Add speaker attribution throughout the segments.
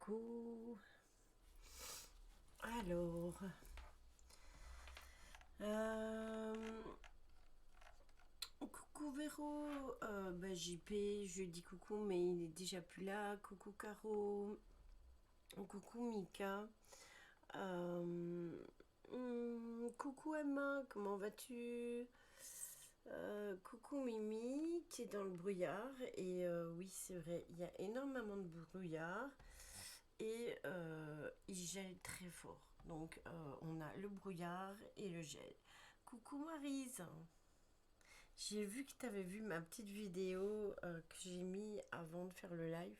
Speaker 1: coucou. Alors, coucou Véro, JP, je dis coucou, mais il est déjà plus là. Coucou Caro, coucou Mika, coucou Emma, comment vas-tu? Coucou Mimi, qui est dans le brouillard. Et oui, c'est vrai, il y a énormément de brouillard. Et il gèle très fort. Donc on a le brouillard et le gel. Coucou Maryse. J'ai vu que tu avais vu ma petite vidéo que j'ai mis avant de faire le live.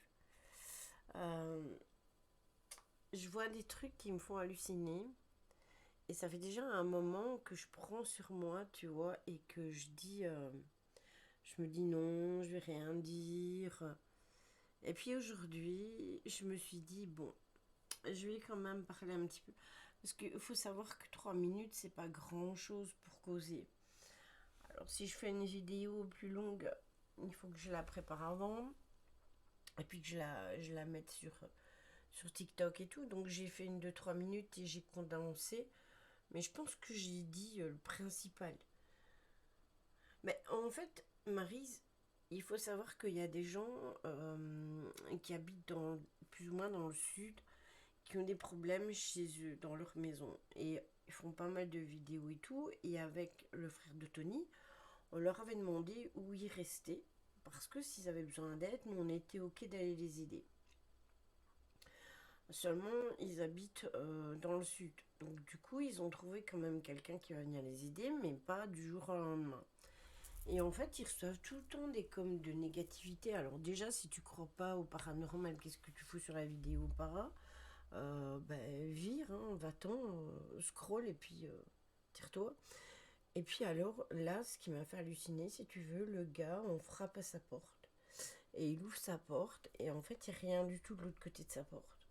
Speaker 1: Euh, je vois des trucs qui me font halluciner. Et ça fait déjà un moment que je prends sur moi, tu vois, et que je me dis non, je vais rien dire. Et puis aujourd'hui, je me suis dit, bon, je vais quand même parler un petit peu. Parce qu'il faut savoir que 3 minutes, c'est pas grand chose pour causer. Alors, si je fais une vidéo plus longue, il faut que je la prépare avant. Et puis que je la mette sur TikTok et tout. Donc, j'ai fait une de 3 minutes et j'ai condensé. Mais je pense que j'ai dit le principal. Mais en fait, Maryse, il faut savoir qu'il y a des gens qui habitent plus ou moins dans le sud qui ont des problèmes chez eux, dans leur maison. Et ils font pas mal de vidéos et tout. Et avec le frère de Tony, on leur avait demandé où ils restaient. Parce que s'ils avaient besoin d'aide, nous on était ok d'aller les aider. Seulement, ils habitent dans le sud. Donc du coup, ils ont trouvé quand même quelqu'un qui va venir les aider, mais pas du jour au lendemain. Et en fait, ils reçoivent tout le temps des coms de négativité. Alors déjà, si tu crois pas au paranormal, qu'est-ce que tu fous sur la vidéo para? Vire, hein, va-t'en, scroll et puis tire-toi. Et puis alors, là, ce qui m'a fait halluciner, si tu veux, le gars, on frappe à sa porte. Et il ouvre sa porte, et en fait, il n'y a rien du tout de l'autre côté de sa porte.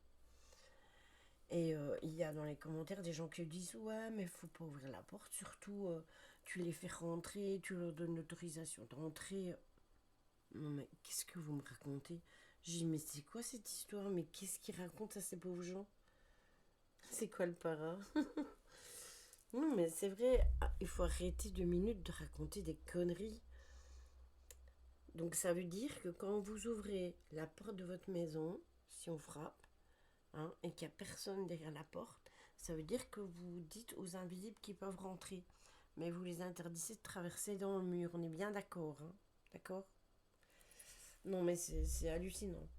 Speaker 1: Et il y a dans les commentaires des gens qui disent ouais mais faut pas ouvrir la porte, surtout tu les fais rentrer, tu leur donnes l'autorisation d'entrer. Non mais qu'est-ce que vous me racontez? J'ai dit mais c'est quoi cette histoire? Mais qu'est-ce qu'ils racontent à ces pauvres gens? C'est quoi le para? Non mais c'est vrai, il faut arrêter 2 minutes de raconter des conneries. Donc ça veut dire que quand vous ouvrez la porte de votre maison, si on frappe, hein, et qu'il n'y a personne derrière la porte, ça veut dire que vous dites aux invisibles qu'ils peuvent rentrer. Mais vous les interdisez de traverser dans le mur. On est bien d'accord, hein? D'accord? Non, mais c'est hallucinant.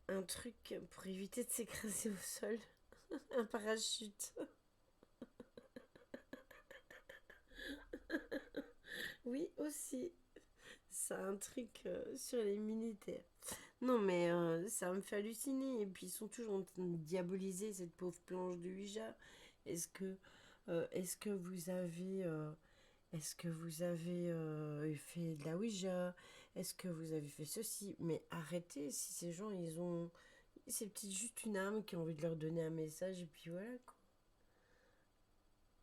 Speaker 1: Un truc pour éviter de s'écraser au sol. Un parachute. Oui, aussi. C'est un truc sur les militaires. Non, mais ça me fait halluciner. Et puis, ils sont toujours en train de diaboliser cette pauvre planche de Ouija. Est-ce que, est-ce que vous avez est-ce que vous avez fait de la Ouija? Est-ce que vous avez fait ceci? Mais arrêtez, si ces gens, ils ont... C'est peut-être juste une âme qui a envie de leur donner un message, et puis voilà, quoi.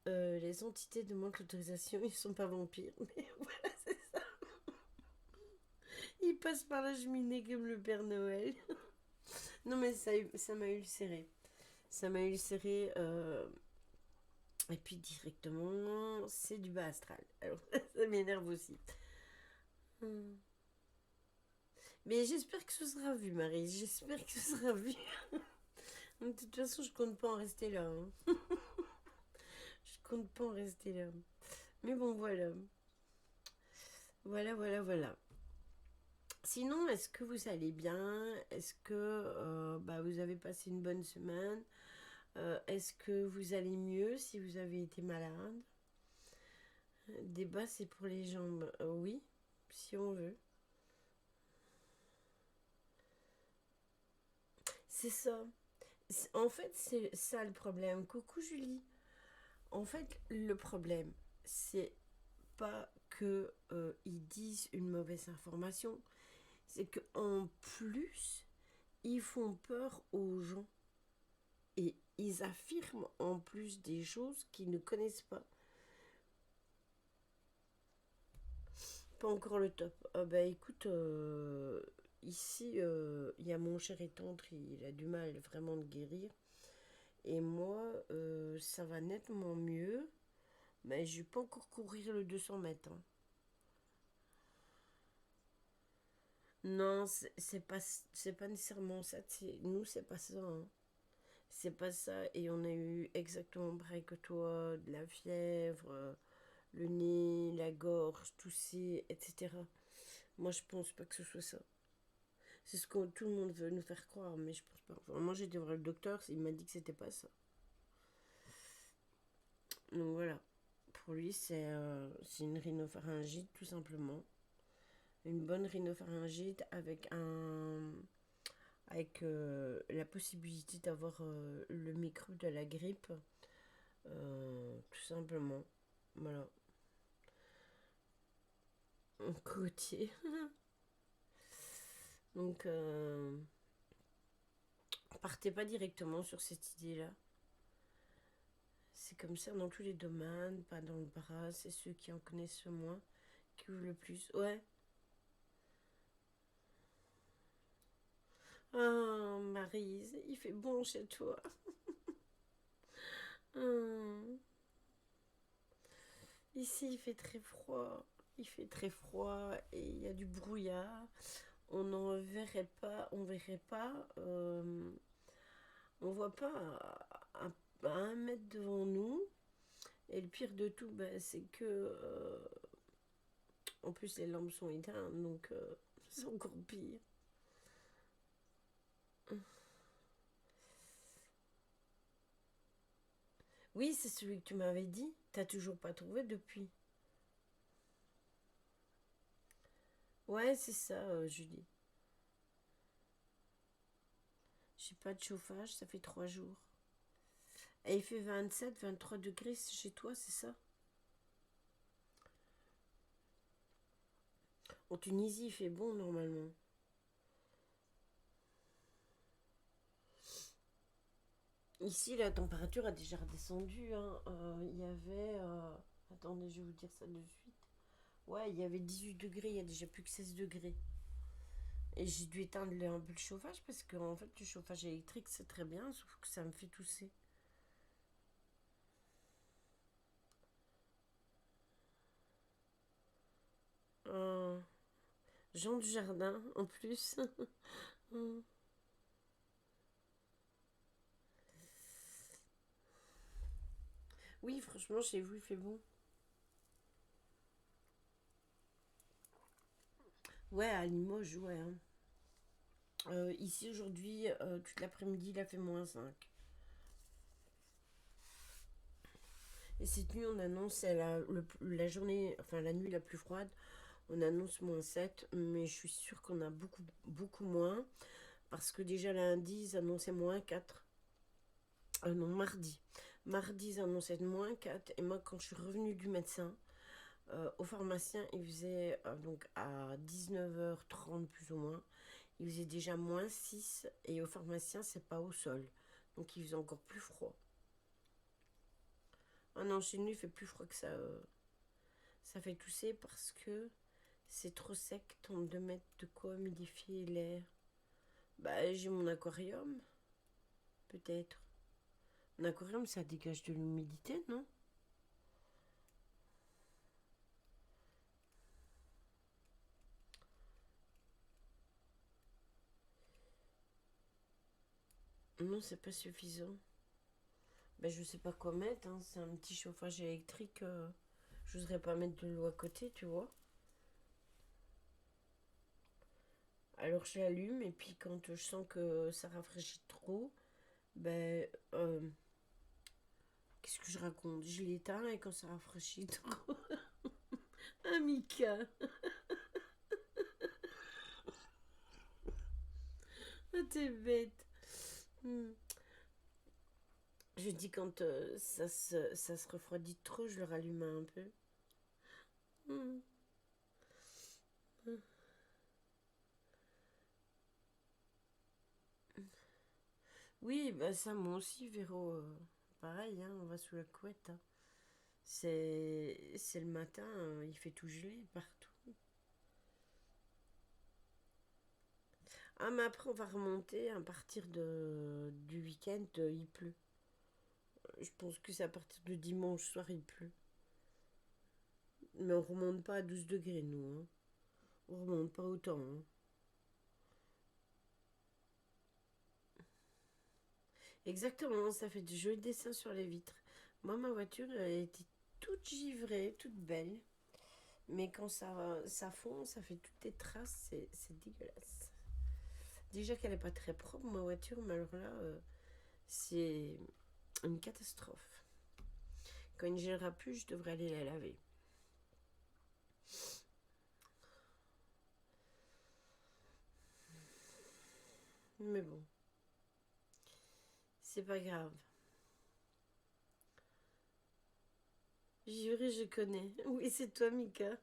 Speaker 1: Les entités demandent l'autorisation, ils sont pas vampires. Mais voilà, ils passent par la cheminée comme le Père Noël. Non, mais ça m'a ulcéré. Ça m'a ulcéré. Et puis directement, c'est du bas astral. Alors, ça m'énerve aussi. Hmm. Mais j'espère que ce sera vu, Marie. J'espère que ce sera vu. De toute façon, je compte pas en rester là, hein. Je compte pas en rester là. Mais bon, voilà. Voilà, voilà, voilà. Sinon, est-ce que vous allez bien? Est-ce que vous avez passé une bonne semaine? Est-ce que vous allez mieux si vous avez été malade? Débat, c'est pour les jambes. Oui, si on veut. C'est ça. En fait, c'est ça le problème. Coucou Julie. En fait, le problème, c'est pas que ils disent une mauvaise information, c'est que en plus ils font peur aux gens et ils affirment en plus des choses qu'ils ne connaissent pas. Pas encore le top. Écoute, ici, il y a mon cher et tendre, il a du mal vraiment de guérir. Et moi, ça va nettement mieux, mais je vais pas encore courir le 200 mètres, hein. Non, c'est pas nécessairement ça. Nous, c'est pas ça, hein. C'est pas ça. Et on a eu exactement pareil que toi, de la fièvre, le nez, la gorge, tousser, etc. Moi, je pense pas que ce soit ça. C'est ce que tout le monde veut nous faire croire, mais je pense pas. Enfin, moi, j'ai été voir le docteur, il m'a dit que c'était pas ça. Donc voilà. Pour lui, c'est une rhinopharyngite, tout simplement. Une bonne rhinopharyngite avec la possibilité d'avoir le microbe de la grippe, tout simplement. Voilà. Un côtier. Donc, partez pas directement sur cette idée-là. C'est comme ça dans tous les domaines, pas dans le bras, c'est ceux qui en connaissent le moins qui ouvrent le plus. Ouais. Ah, Maryse, il fait bon chez toi. Hum. Ici, il fait très froid. Il fait très froid et il y a du brouillard. On n'en verrait pas, on verrait pas, on voit pas à 1 mètre devant nous. Et le pire de tout, bah, c'est que, en plus, les lampes sont éteintes, donc c'est encore pire. Oui, c'est celui que tu m'avais dit. T'as toujours pas trouvé depuis. Ouais, c'est ça, Julie. J'ai pas de chauffage, ça fait 3 jours. Et il fait 27, 23 degrés chez toi, c'est ça? En Tunisie, il fait bon normalement. Ici, la température a déjà redescendu, hein. Il y avait. Attendez, je vais vous dire ça de suite. Ouais, il y avait 18 degrés, il y a déjà plus que 16 degrés. Et j'ai dû éteindre un peu le chauffage parce que, en fait, le chauffage électrique, c'est très bien, sauf que ça me fait tousser. Euh, Jean du jardin, en plus. Hum. Oui, franchement, chez vous, il fait bon. Ouais, à Limoges, ouais, hein. Ici, aujourd'hui, toute l'après-midi, il a fait -5. Et cette nuit, on annonce c'est la journée, enfin la nuit la plus froide. On annonce -7, mais je suis sûre qu'on a beaucoup, beaucoup moins. Parce que déjà lundi, ils annonçaient -4. Non, mardi. Mardi, ils annonçaient -4. Et moi, quand je suis revenue du médecin, au pharmacien, il faisait donc à 19h30 plus ou moins. Il faisait déjà -6. Et au pharmacien, c'est pas au sol. Donc il faisait encore plus froid. Ah non, chez nous, il fait plus froid que ça. Ça fait tousser parce que c'est trop sec, tente de mettre de quoi humidifier l'air. Bah, j'ai mon aquarium, peut-être. Un aquarium, ça dégage de l'humidité, non? Non, c'est pas suffisant. Bah, je sais pas quoi mettre, hein. C'est un petit chauffage électrique. J'oserais pas mettre de l'eau à côté, tu vois. Alors je l'allume et puis quand je sens que ça rafraîchit trop, ben qu'est-ce que je raconte? Je l'éteins et quand ça rafraîchit trop, un Mika, ah, t'es bête. Hmm. Je dis quand ça se refroidit trop, je le rallume un peu. Hmm. Oui, bah ça moi aussi, Véro. Pareil, hein, on va sous la couette, hein. C'est le matin, il fait tout geler partout. Ah, mais après, on va remonter à partir du week-end, il pleut. Je pense que c'est à partir de dimanche soir, il pleut. Mais on remonte pas à 12 degrés, nous. Hein. On remonte pas autant. Hein. Exactement, ça fait de jolis dessins sur les vitres. Moi, ma voiture, elle était toute givrée, toute belle. Mais quand ça fond, ça fait toutes des traces, c'est dégueulasse. Déjà qu'elle n'est pas très propre, ma voiture, mais alors là, c'est une catastrophe. Quand il ne gèlera plus, je devrais aller la laver. Mais bon, c'est pas grave. Givré, je connais. Oui, c'est toi, Mika.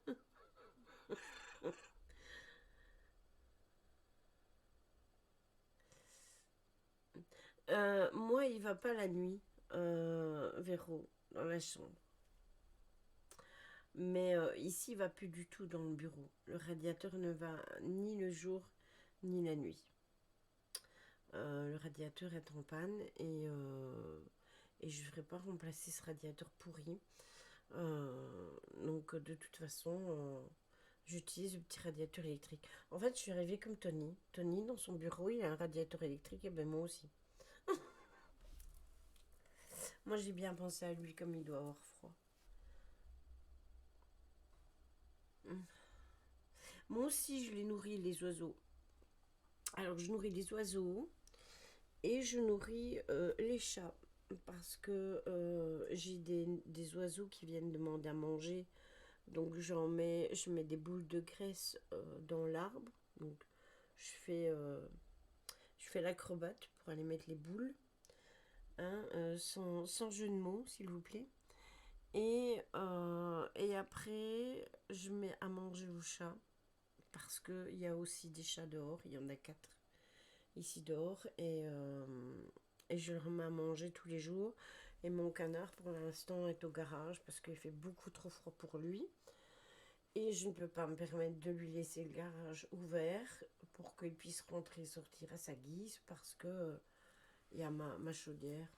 Speaker 1: Moi, il va pas la nuit, Véro, dans la chambre. Mais ici, il va plus du tout dans le bureau. Le radiateur ne va ni le jour ni la nuit. Le radiateur est en panne et je ne ferai pas remplacer ce radiateur pourri. Donc de toute façon, j'utilise le petit radiateur électrique. En fait, je suis arrivée comme Tony. Tony, dans son bureau, il a un radiateur électrique et ben moi aussi. Moi, j'ai bien pensé à lui comme il doit avoir froid. Moi aussi, je les nourris, les oiseaux. Alors, je nourris les oiseaux et je nourris les chats. Parce que j'ai des oiseaux qui viennent demander à manger. Donc, je mets des boules de graisse dans l'arbre. Donc, je fais, euh, je fais l'acrobate pour aller mettre les boules. Hein, sans jeu de mots, s'il vous plaît. Et après, je mets à manger aux chats. Parce qu'il y a aussi des chats dehors. Il y en a 4 ici dehors. Et je leur mets à manger tous les jours. Et mon canard, pour l'instant, est au garage parce qu'il fait beaucoup trop froid pour lui. Et je ne peux pas me permettre de lui laisser le garage ouvert pour qu'il puisse rentrer et sortir à sa guise parce que il y a ma chaudière.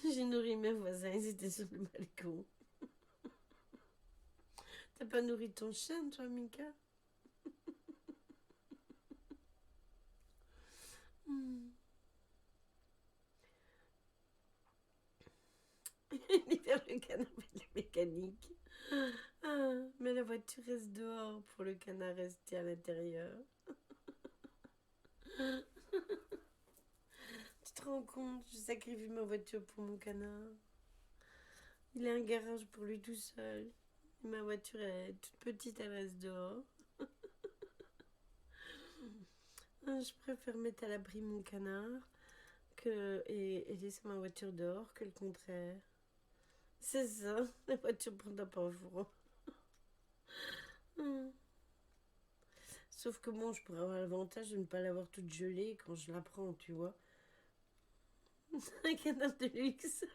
Speaker 1: J'ai nourri mes voisins, ils étaient sur le balcon. T'as pas nourri ton chien, toi, Mika? Hmm. Il est vers le canapé de la mécanique. Ah, mais la voiture reste dehors pour le canard rester à l'intérieur. Tu te rends compte, je sacrifie ma voiture pour mon canard. Il a un garage pour lui tout seul. Et ma voiture est toute petite, elle reste dehors. Ah, je préfère mettre à l'abri mon canard et laisser ma voiture dehors que le contraire. C'est ça, la voiture prendra pas froid. Hmm. Sauf que bon, je pourrais avoir l'avantage de ne pas l'avoir toute gelée quand je la prends, tu vois. Un canard de luxe.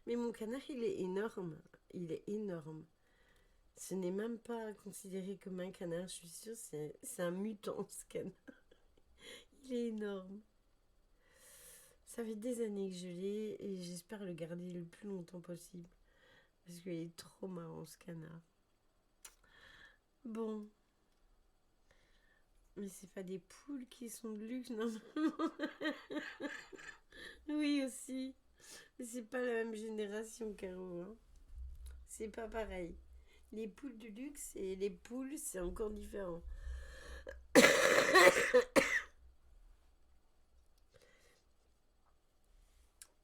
Speaker 1: Mais mon canard, il est énorme. Il est énorme. Ce n'est même pas considéré comme un canard, je suis sûre, c'est un mutant ce canard. Il est énorme. Ça fait des années que je l'ai et j'espère le garder le plus longtemps possible. Parce qu'il est trop marrant ce canard. Bon, mais c'est pas des poules qui sont de luxe, non? Oui aussi. Mais c'est pas la même génération, Caro. Hein. C'est pas pareil. Les poules de luxe et les poules, c'est encore différent.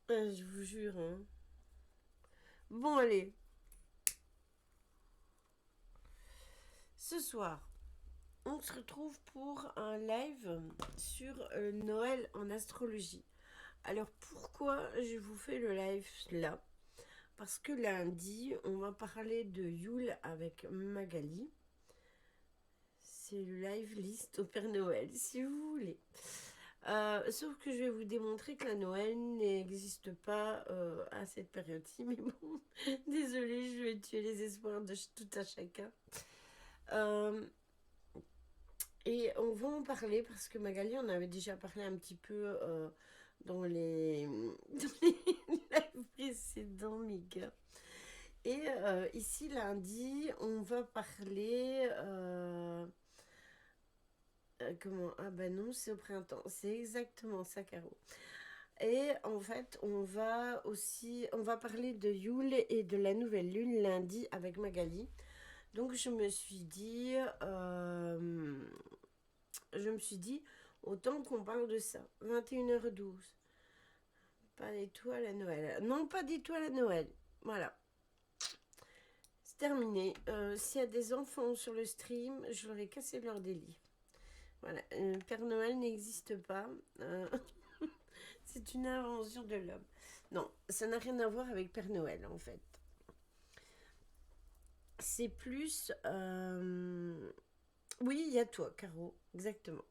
Speaker 1: Ah, je vous jure. Hein. Bon, allez. Ce soir, on se retrouve pour un live sur Noël en astrologie. Alors pourquoi je vous fais le live là? Parce que lundi, on va parler de Yule avec Magali. C'est le live list au Père Noël, si vous voulez. Sauf que je vais vous démontrer que la Noël n'existe pas à cette période-ci. Mais bon, désolée, je vais tuer les espoirs de tout à chacun. Euh, Et on va en parler parce que Magali en avait déjà parlé un petit peu dans les, dans les lives précédents, Mika. Et ici, lundi, on va parler... comment? Ah bah non, c'est au printemps. C'est exactement ça, Caro. Et en fait, on va parler de Yule et de la nouvelle lune lundi avec Magali. Donc je me suis dit, autant qu'on parle de ça. 21h12. Pas d'étoile à Noël. Non, pas d'étoile à Noël. Voilà. C'est terminé. S'il y a des enfants sur le stream, je leur ai cassé leur délit. Voilà. Père Noël n'existe pas. C'est une invention de l'homme. Non, ça n'a rien à voir avec Père Noël, en fait. C'est plus... Oui, il y a toi, Caro. Exactement.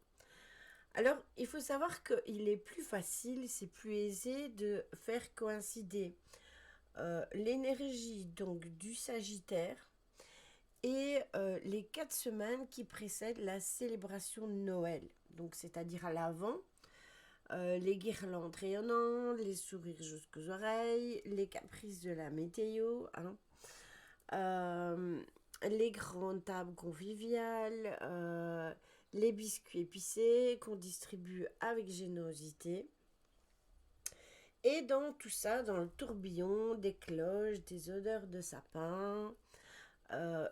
Speaker 1: Alors, il faut savoir qu'il est plus facile, c'est plus aisé de faire coïncider l'énergie donc du Sagittaire et les 4 semaines qui précèdent la célébration de Noël. Donc, c'est-à-dire à l'avant, les guirlandes rayonnantes, les sourires jusqu'aux oreilles, les caprices de la météo, hein, les grandes tables conviviales, les biscuits épicés qu'on distribue avec générosité. Et dans tout ça, dans le tourbillon des cloches, des odeurs de sapin,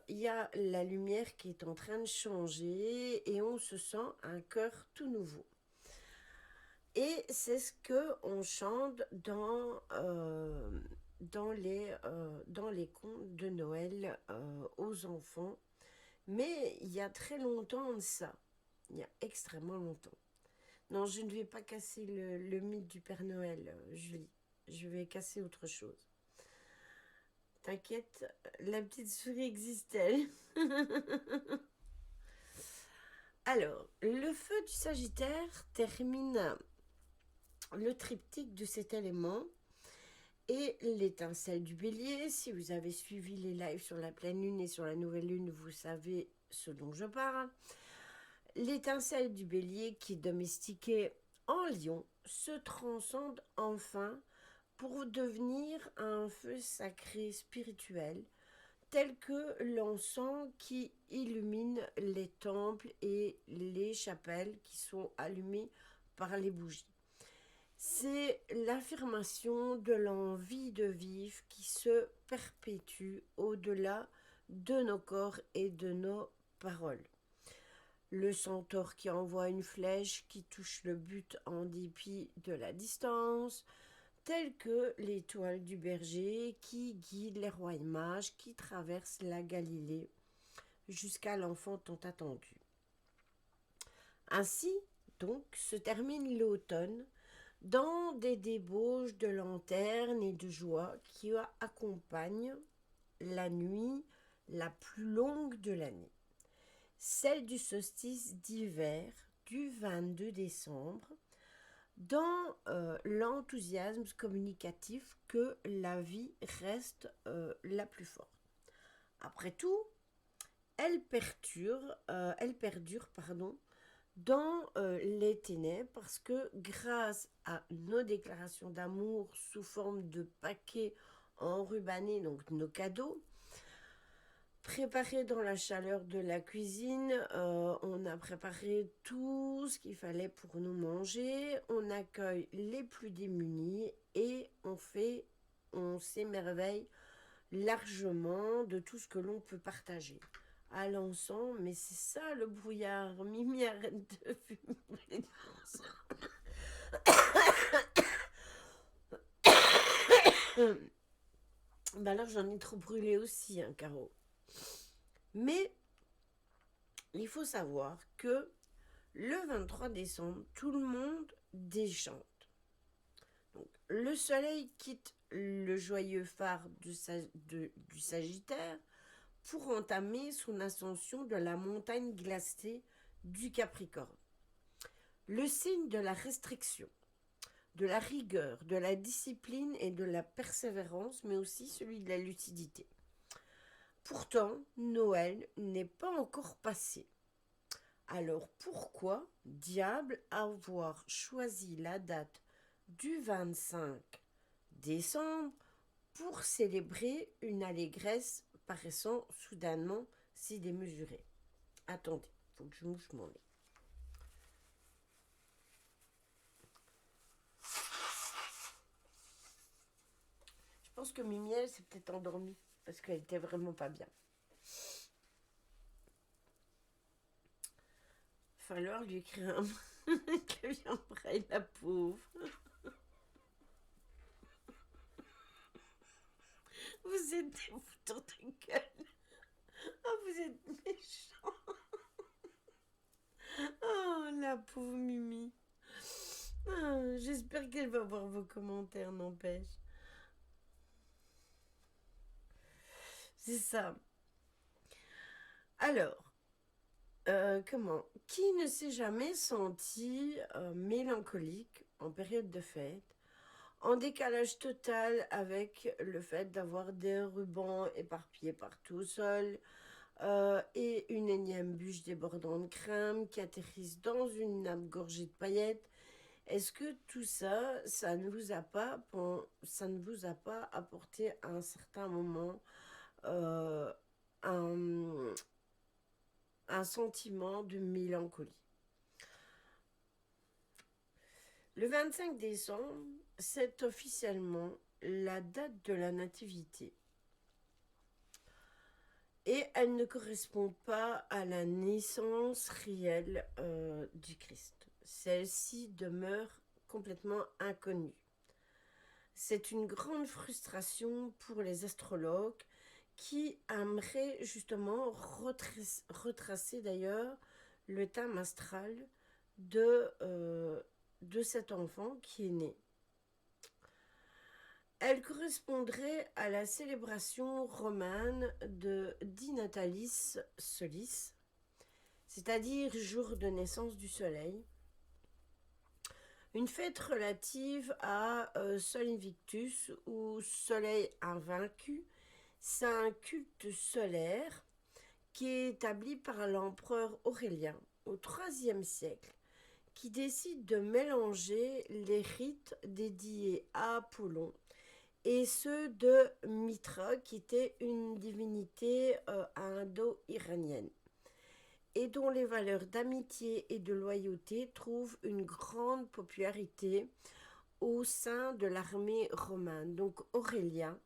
Speaker 1: il y a la lumière qui est en train de changer et on se sent un cœur tout nouveau. Et c'est ce que on chante dans les contes de Noël aux enfants. Mais il y a très longtemps de ça. Il y a extrêmement longtemps. Non, je ne vais pas casser le mythe du Père Noël, Julie. Je vais casser autre chose. T'inquiète, la petite souris existe-t-elle? Alors, le feu du Sagittaire termine le triptyque de cet élément et l'étincelle du Bélier. Si vous avez suivi les lives sur la pleine lune et sur la nouvelle lune, vous savez ce dont je parle. L'étincelle du Bélier qui est domestiquée en Lion se transcende enfin pour devenir un feu sacré spirituel tel que l'encens qui illumine les temples et les chapelles qui sont allumées par les bougies. C'est l'affirmation de l'envie de vivre qui se perpétue au-delà de nos corps et de nos paroles. Le centaure qui envoie une flèche qui touche le but en dépit de la distance, tel que l'étoile du berger qui guide les rois et mages qui traversent la Galilée jusqu'à l'enfant tant attendu. Ainsi, donc, se termine l'automne dans des débauches de lanternes et de joie qui accompagnent la nuit la plus longue de l'année, celle du solstice d'hiver du 22 décembre, dans l'enthousiasme communicatif que la vie reste la plus forte. Après tout, elle perdure dans les ténèbres parce que grâce à nos déclarations d'amour sous forme de paquets enrubannés, donc nos cadeaux, préparés dans la chaleur de la cuisine, on a préparé tout ce qu'il fallait pour nous manger, on accueille les plus démunis et on s'émerveille largement de tout ce que l'on peut partager. À l'encens, mais c'est ça le brouillard. Mimi, arrête de fumer. Bah alors j'en ai trop brûlé aussi, hein, Caro. Mais il faut savoir que le 23 décembre, tout le monde déchante. Donc, le soleil quitte le joyeux phare du Sagittaire pour entamer son ascension de la montagne glacée du Capricorne. Le signe de la restriction, de la rigueur, de la discipline et de la persévérance, mais aussi celui de la lucidité. Pourtant, Noël n'est pas encore passé. Alors pourquoi diable avoir choisi la date du 25 décembre pour célébrer une allégresse paraissant soudainement si démesurée? Attendez, faut que je mouche mon nez. Je pense que Mimi, elle s'est peut-être endormie parce qu'elle était vraiment pas bien. Falloir lui écrire un clavier en braille, la pauvre. Vous êtes des foutons de gueule. Oh, vous êtes méchants. Oh, la pauvre Mimi. Ah, j'espère qu'elle va voir vos commentaires, n'empêche. C'est ça. Alors, comment? Qui ne s'est jamais senti mélancolique en période de fête, en décalage total avec le fait d'avoir des rubans éparpillés partout au sol et une énième bûche débordant de crème qui atterrisse dans une nappe gorgée de paillettes? Est-ce que tout ça, ça ne vous a pas apporté à un certain moment euh, un, un sentiment de mélancolie? Le 25 décembre, c'est officiellement la date de la nativité. Et elle ne correspond pas à la naissance réelle du Christ. Celle-ci demeure complètement inconnue. C'est une grande frustration pour les astrologues qui aimeraient justement retracer d'ailleurs le thème astral de cet enfant qui est né. Elle correspondrait à la célébration romane de Di Natalis Solis, c'est-à-dire jour de naissance du soleil, une fête relative à Sol Invictus ou soleil invaincu. C'est un culte solaire qui est établi par l'empereur Aurélien au IIIe siècle, qui décide de mélanger les rites dédiés à Apollon et ceux de Mitra, qui était une divinité indo-iranienne, et dont les valeurs d'amitié et de loyauté trouvent une grande popularité au sein de l'armée romaine. Donc Aurélien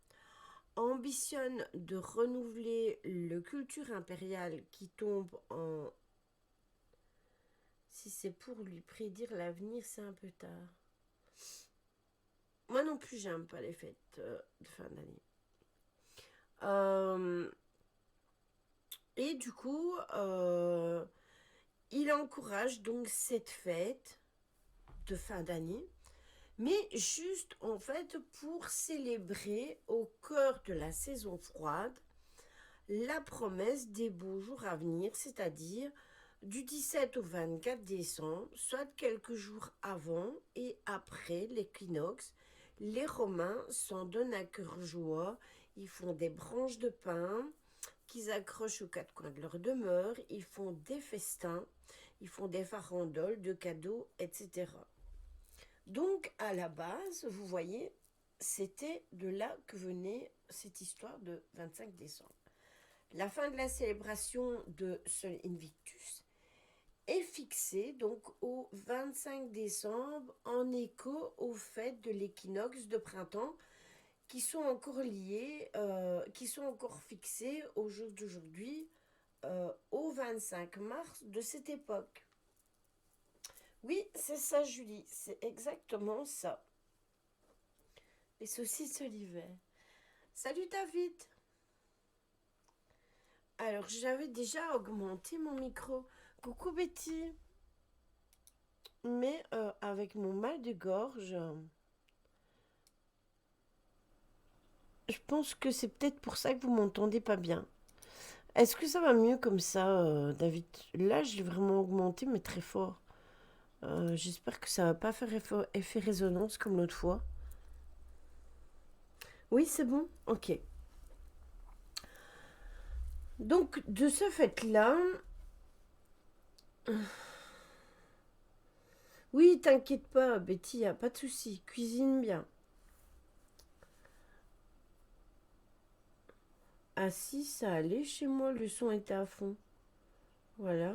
Speaker 1: ambitionne de renouveler le culture impériale qui tombe en... Si c'est pour lui prédire l'avenir, c'est un peu tard. Moi non plus, j'aime pas les fêtes de fin d'année. Et du coup, il encourage donc cette fête de fin d'année, mais juste en fait pour célébrer au cœur de la saison froide la promesse des beaux jours à venir, c'est-à-dire du 17 au 24 décembre, soit quelques jours avant et après l'équinoxe. Les Romains s'en donnent à cœur joie, ils font des branches de pin qu'ils accrochent aux quatre coins de leur demeure, ils font des festins, ils font des farandoles de cadeaux, etc. Donc à la base, vous voyez, c'était de là que venait cette histoire de 25 décembre. La fin de la célébration de Sol Invictus est fixée donc au 25 décembre en écho aux fêtes de l'équinoxe de printemps qui sont encore liées, qui sont encore fixées au jour d'aujourd'hui, au 25 mars de cette époque. Oui, c'est ça, Julie, c'est exactement ça. Les saucisses l'hiver. Salut David. Alors, j'avais déjà augmenté mon micro. Coucou Betty. Mais avec mon mal de gorge, je pense que c'est peut-être pour ça que vous m'entendez pas bien. Est-ce que ça va mieux comme ça, David? Là, j'ai vraiment augmenté, mais très fort. J'espère que ça va pas faire effet résonance comme l'autre fois. Oui, c'est bon? Ok. Donc, de ce fait-là, Oui, t'inquiète pas, Betty, y a pas de souci. Cuisine bien. Ah si, ça allait chez moi, le son était à fond. Voilà.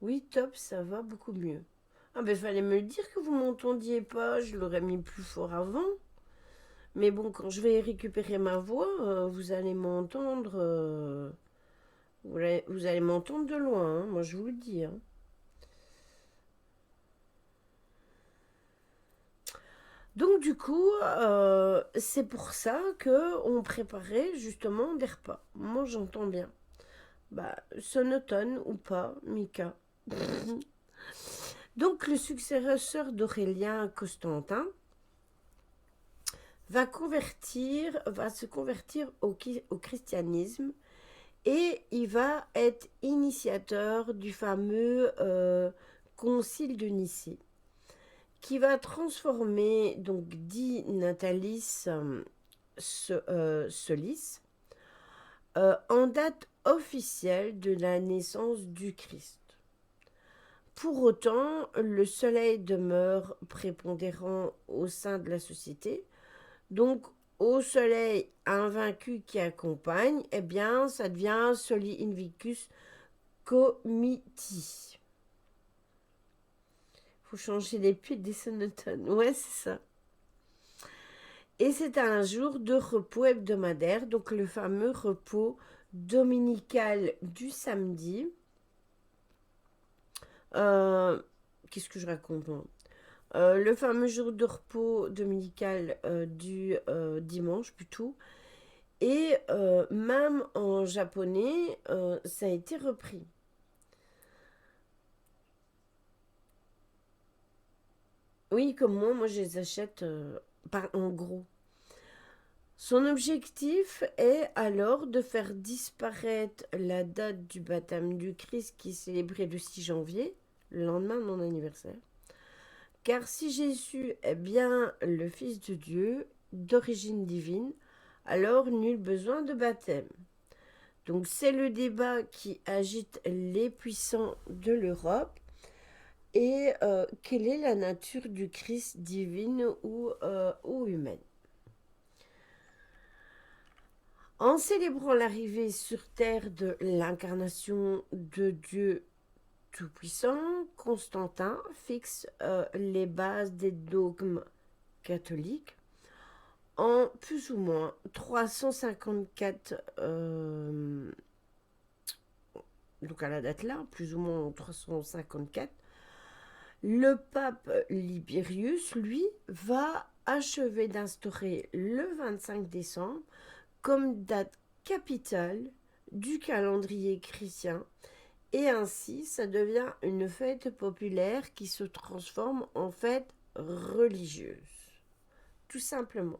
Speaker 1: Oui, top, ça va beaucoup mieux. Ah ben fallait me le dire que vous m'entendiez pas, je l'aurais mis plus fort avant. Mais bon, quand je vais récupérer ma voix, vous allez m'entendre. Vous allez m'entendre de loin, hein, moi je vous le dis, hein. Donc du coup, c'est pour ça que on préparait justement des repas. Moi j'entends bien. Bah, sonotone ou pas, Mika. Donc le successeur d'Aurélien Constantin va se convertir au christianisme et il va être initiateur du fameux concile de Nicée qui va transformer donc dit Natalis Solis en date officielle de la naissance du Christ. Pour autant, le soleil demeure prépondérant au sein de la société. Donc, au soleil invaincu qui accompagne, eh bien, ça devient Soli Invictus Comiti. Faut changer les pieds des sonotones. Ouais, c'est ça. Et c'est un jour de repos hebdomadaire, donc le fameux repos dominical du samedi. Euh, Qu'est-ce que je raconte moi Le fameux jour de repos dominical du dimanche plutôt. Et même en japonais, ça a été repris. Oui, comme moi je les achète en gros. Son objectif est alors de faire disparaître la date du baptême du Christ qui est célébrée le 6 janvier, le lendemain de mon anniversaire. Car si Jésus est bien le Fils de Dieu, d'origine divine, alors nul besoin de baptême. Donc c'est le débat qui agite les puissants de l'Europe. Et quelle est la nature du Christ divine ou humaine? En célébrant l'arrivée sur terre de l'incarnation de Dieu Tout-Puissant, Constantin fixe les bases des dogmes catholiques en plus ou moins 354, donc à la date là, plus ou moins en 354, le pape Libérius, lui, va achever d'instaurer le 25 décembre comme date capitale du calendrier chrétien et ainsi ça devient une fête populaire qui se transforme en fête religieuse. Tout simplement.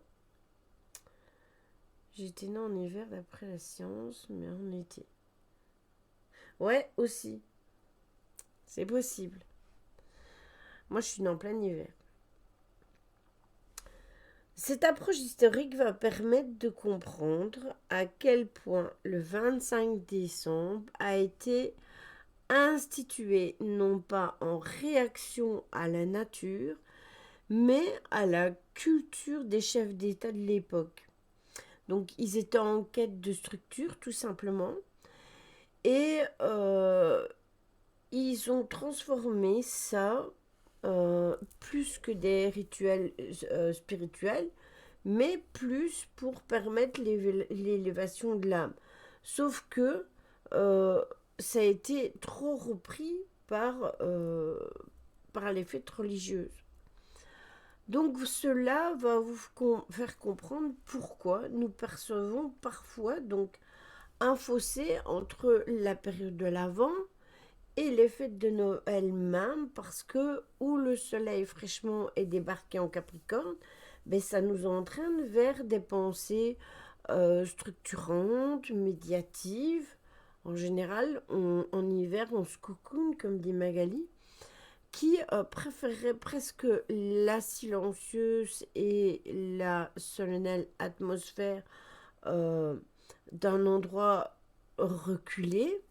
Speaker 1: J'étais né en hiver d'après la science, mais en été. Ouais, aussi. C'est possible. Moi, je suis né en plein hiver. Cette approche historique va permettre de comprendre à quel point le 25 décembre a été institué non pas en réaction à la nature, mais à la culture des chefs d'État de l'époque. Donc ils étaient en quête de structure tout simplement et ils ont transformé ça plus que des rituels spirituels, mais plus pour permettre l'élévation de l'âme. Sauf que euh, ça a été trop repris par les fêtes religieuses. Donc cela va vous faire comprendre pourquoi nous percevons parfois donc un fossé entre la période de l'Avent et les fêtes de Noël même, parce que où le soleil fraîchement est débarqué en Capricorne, ben, ça nous entraîne vers des pensées structurantes, médiatives. En général, en hiver, on se cocoon, comme dit Magali, qui préférerait presque la silencieuse et la solennelle atmosphère d'un endroit reculé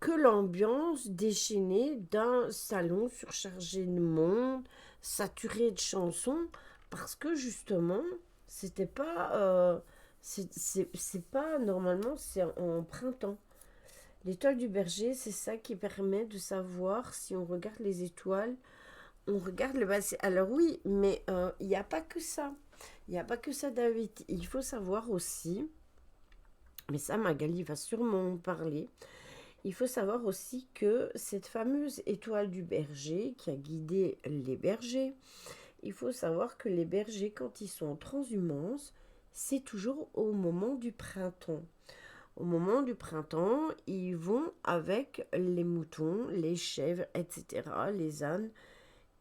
Speaker 1: que l'ambiance déchaînée d'un salon surchargé de monde, saturé de chansons, parce que justement, c'était pas, c'est pas normalement, c'est en printemps. L'étoile du berger, c'est ça qui permet de savoir si on regarde les étoiles, on regarde le passé. Alors oui, mais il n'y a pas que ça. Il n'y a pas que ça, David. Il faut savoir aussi, mais ça, Magali va sûrement en parler. Il faut savoir aussi que cette fameuse étoile du berger qui a guidé les bergers, il faut savoir que les bergers, quand ils sont en transhumance, c'est toujours au moment du printemps. Au moment du printemps, ils vont avec les moutons, les chèvres, etc., les ânes,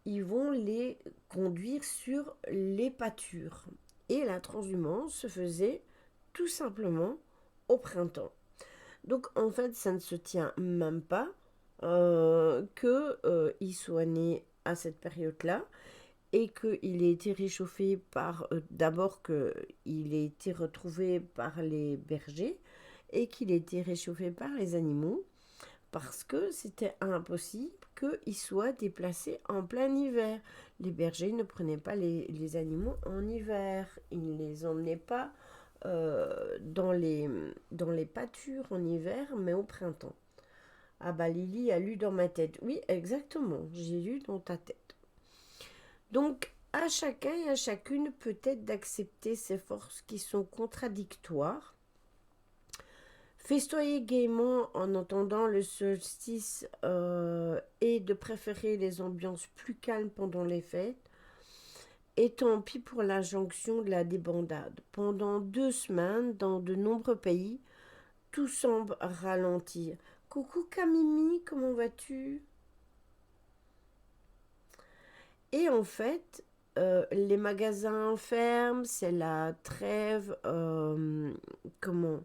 Speaker 1: ils vont les conduire sur les pâtures. Et la transhumance se faisait tout simplement au printemps. Donc en fait, ça ne se tient même pas qu'il soit né à cette période-là et qu'il ait été réchauffé par, d'abord qu'il ait été retrouvé par les bergers et qu'il ait été réchauffé par les animaux parce que c'était impossible qu'il soit déplacé en plein hiver. Les bergers ne prenaient pas les animaux en hiver, ils ne les emmenaient pas dans les pâtures en hiver, mais au printemps. Ah bah Lily a lu dans ma tête. Oui, exactement, j'ai lu dans ta tête. Donc, à chacun et à chacune peut-être d'accepter ces forces qui sont contradictoires. Festoyer gaiement en entendant le solstice et de préférer les ambiances plus calmes pendant les fêtes. Et tant pis pour l'injonction de la débandade. Pendant 2 semaines, dans de nombreux pays, tout semble ralentir. Coucou Camimi, comment vas-tu? Et en fait, les magasins ferment, c'est la trêve, comment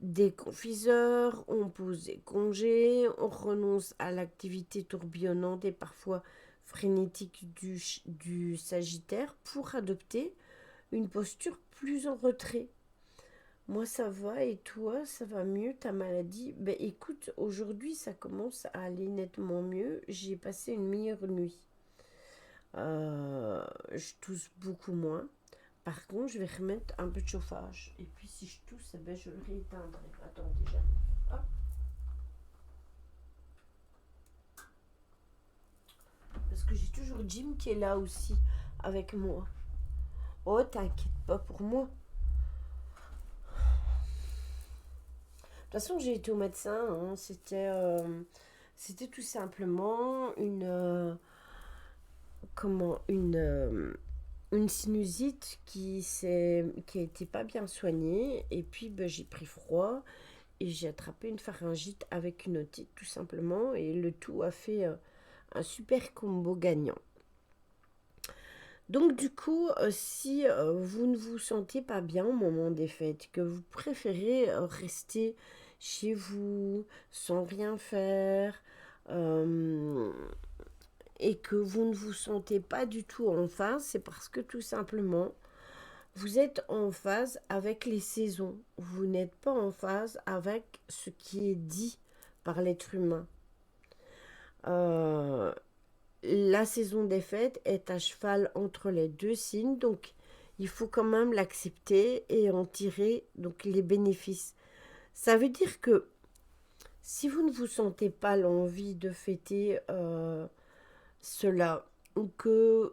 Speaker 1: des confiseurs, on pose des congés, on renonce à l'activité tourbillonnante et parfois frénétique du Sagittaire pour adopter une posture plus en retrait. Moi ça va et toi ça va mieux ta maladie? Ben écoute, aujourd'hui ça commence à aller nettement mieux, j'ai passé une meilleure nuit. Je tousse beaucoup moins. Par contre, je vais remettre un peu de chauffage. Et puis, si je tousse, eh ben, je le rééteindrai. Attendez, j'arrive. Hop. Parce que j'ai toujours Jim qui est là aussi, avec moi. Oh, t'inquiète pas pour moi. De toute façon, j'ai été au médecin. Hein. C'était tout simplement une sinusite qui a été pas bien soignée. Et puis, ben, j'ai pris froid. Et j'ai attrapé une pharyngite avec une otite tout simplement et le tout a fait un super combo gagnant. Donc du coup, si vous ne vous sentez pas bien au moment des fêtes, que vous préférez rester chez vous sans rien faire et que vous ne vous sentez pas du tout en phase, c'est parce que tout simplement vous êtes en phase avec les saisons. Vous n'êtes pas en phase avec ce qui est dit par l'être humain. Euh, la saison des fêtes est à cheval entre les deux signes, donc il faut quand même l'accepter et en tirer donc les bénéfices. Ça veut dire que si vous ne vous sentez pas l'envie de fêter cela ou que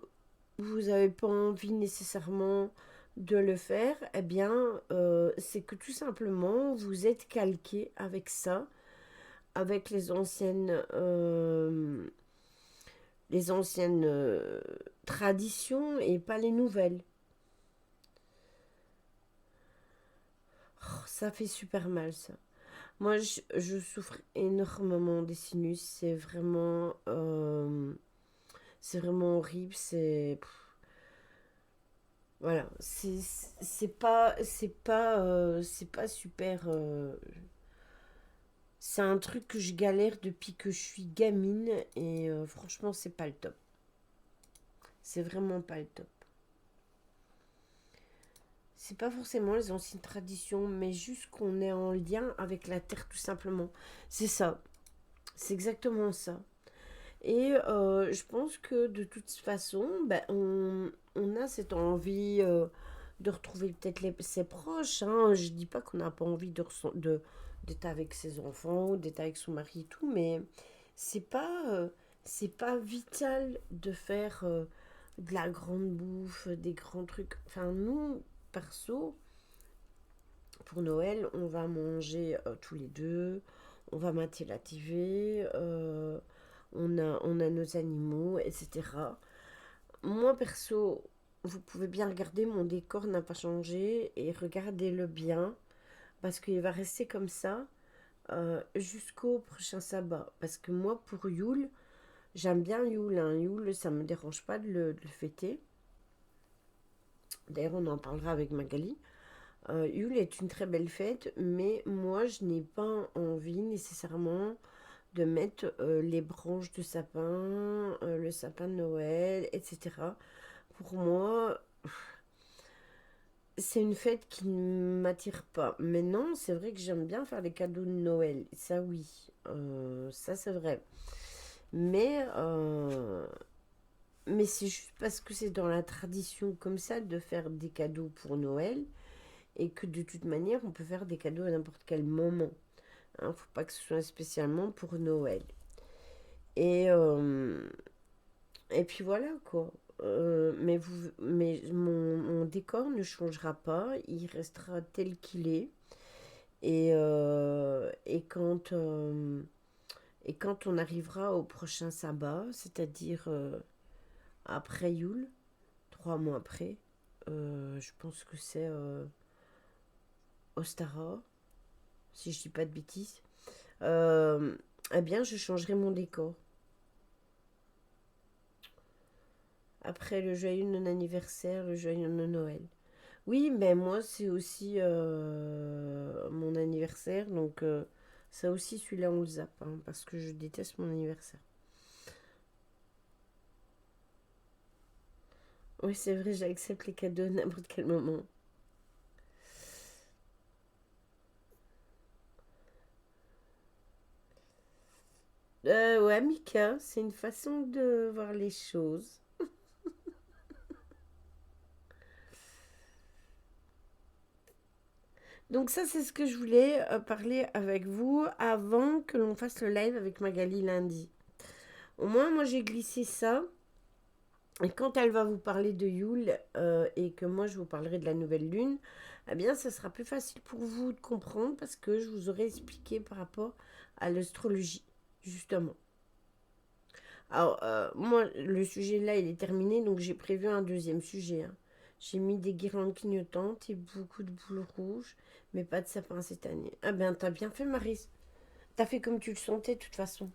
Speaker 1: vous n'avez pas envie nécessairement de le faire, eh bien, c'est que tout simplement, vous êtes calqué avec ça, avec les anciennes traditions et pas les nouvelles. Oh, ça fait super mal, ça. Moi, je souffre énormément des sinus. C'est vraiment horrible. Voilà, c'est pas super. C'est un truc que je galère depuis que je suis gamine et franchement, c'est pas le top. C'est vraiment pas le top. C'est pas forcément les anciennes traditions, mais juste qu'on est en lien avec la terre tout simplement. C'est ça. C'est exactement ça. Et je pense que de toute façon, ben, on a cette envie de retrouver peut-être ses proches. Hein. Je dis pas qu'on n'a pas envie d'être avec ses enfants, d'être avec son mari et tout, mais c'est pas, euh, c'est pas vital de faire de la grande bouffe, des grands trucs. Enfin, nous, perso, pour Noël, on va manger tous les deux, on va mater la TV, on a nos animaux, etc. Moi, perso, vous pouvez bien regarder, mon décor n'a pas changé et regardez-le bien parce qu'il va rester comme ça jusqu'au prochain sabbat. Parce que moi, pour Yule, j'aime bien Yule. Hein. Yule, ça me dérange pas de le fêter. D'ailleurs, on en parlera avec Magali. Yule est une très belle fête, mais moi, je n'ai pas envie nécessairement de mettre les branches de sapin, le sapin de Noël, etc. Pour moi, c'est une fête qui ne m'attire pas. Maintenant, c'est vrai que j'aime bien faire les cadeaux de Noël. Ça, oui. Ça, c'est vrai. Mais, euh, mais c'est juste parce que c'est dans la tradition comme ça de faire des cadeaux pour Noël et que de toute manière, on peut faire des cadeaux à n'importe quel moment. Hein, faut pas que ce soit spécialement pour Noël. Et, euh, et puis voilà quoi. Mais mon décor ne changera pas, il restera tel qu'il est. Et quand on arrivera au prochain sabbat, c'est-à-dire après Yule, 3 mois après, je pense que c'est Ostara, si je dis pas de bêtises, euh, eh bien je changerai mon décor. Après le joyeux non-anniversaire, le joyeux non-Noël. Oui, mais moi, c'est aussi mon anniversaire. Donc, ça aussi, celui-là, on le zappe. Hein, parce que je déteste mon anniversaire. Oui, c'est vrai, j'accepte les cadeaux à n'importe quel moment. Ouais, Mika, c'est une façon de voir les choses. Donc, ça, c'est ce que je voulais parler avec vous avant que l'on fasse le live avec Magali lundi. Au moins, moi, j'ai glissé ça. Et quand elle va vous parler de Yule et que moi je vous parlerai de la nouvelle lune, eh bien ça sera plus facile pour vous de comprendre parce que je vous aurai expliqué par rapport à l'astrologie, justement. Alors, moi, le sujet là, il est terminé, donc j'ai prévu un deuxième sujet. Hein. J'ai mis des guirlandes clignotantes et beaucoup de boules rouges, mais pas de sapin cette année. Ah ben, t'as bien fait, Maris. T'as fait comme tu le sentais, de toute façon.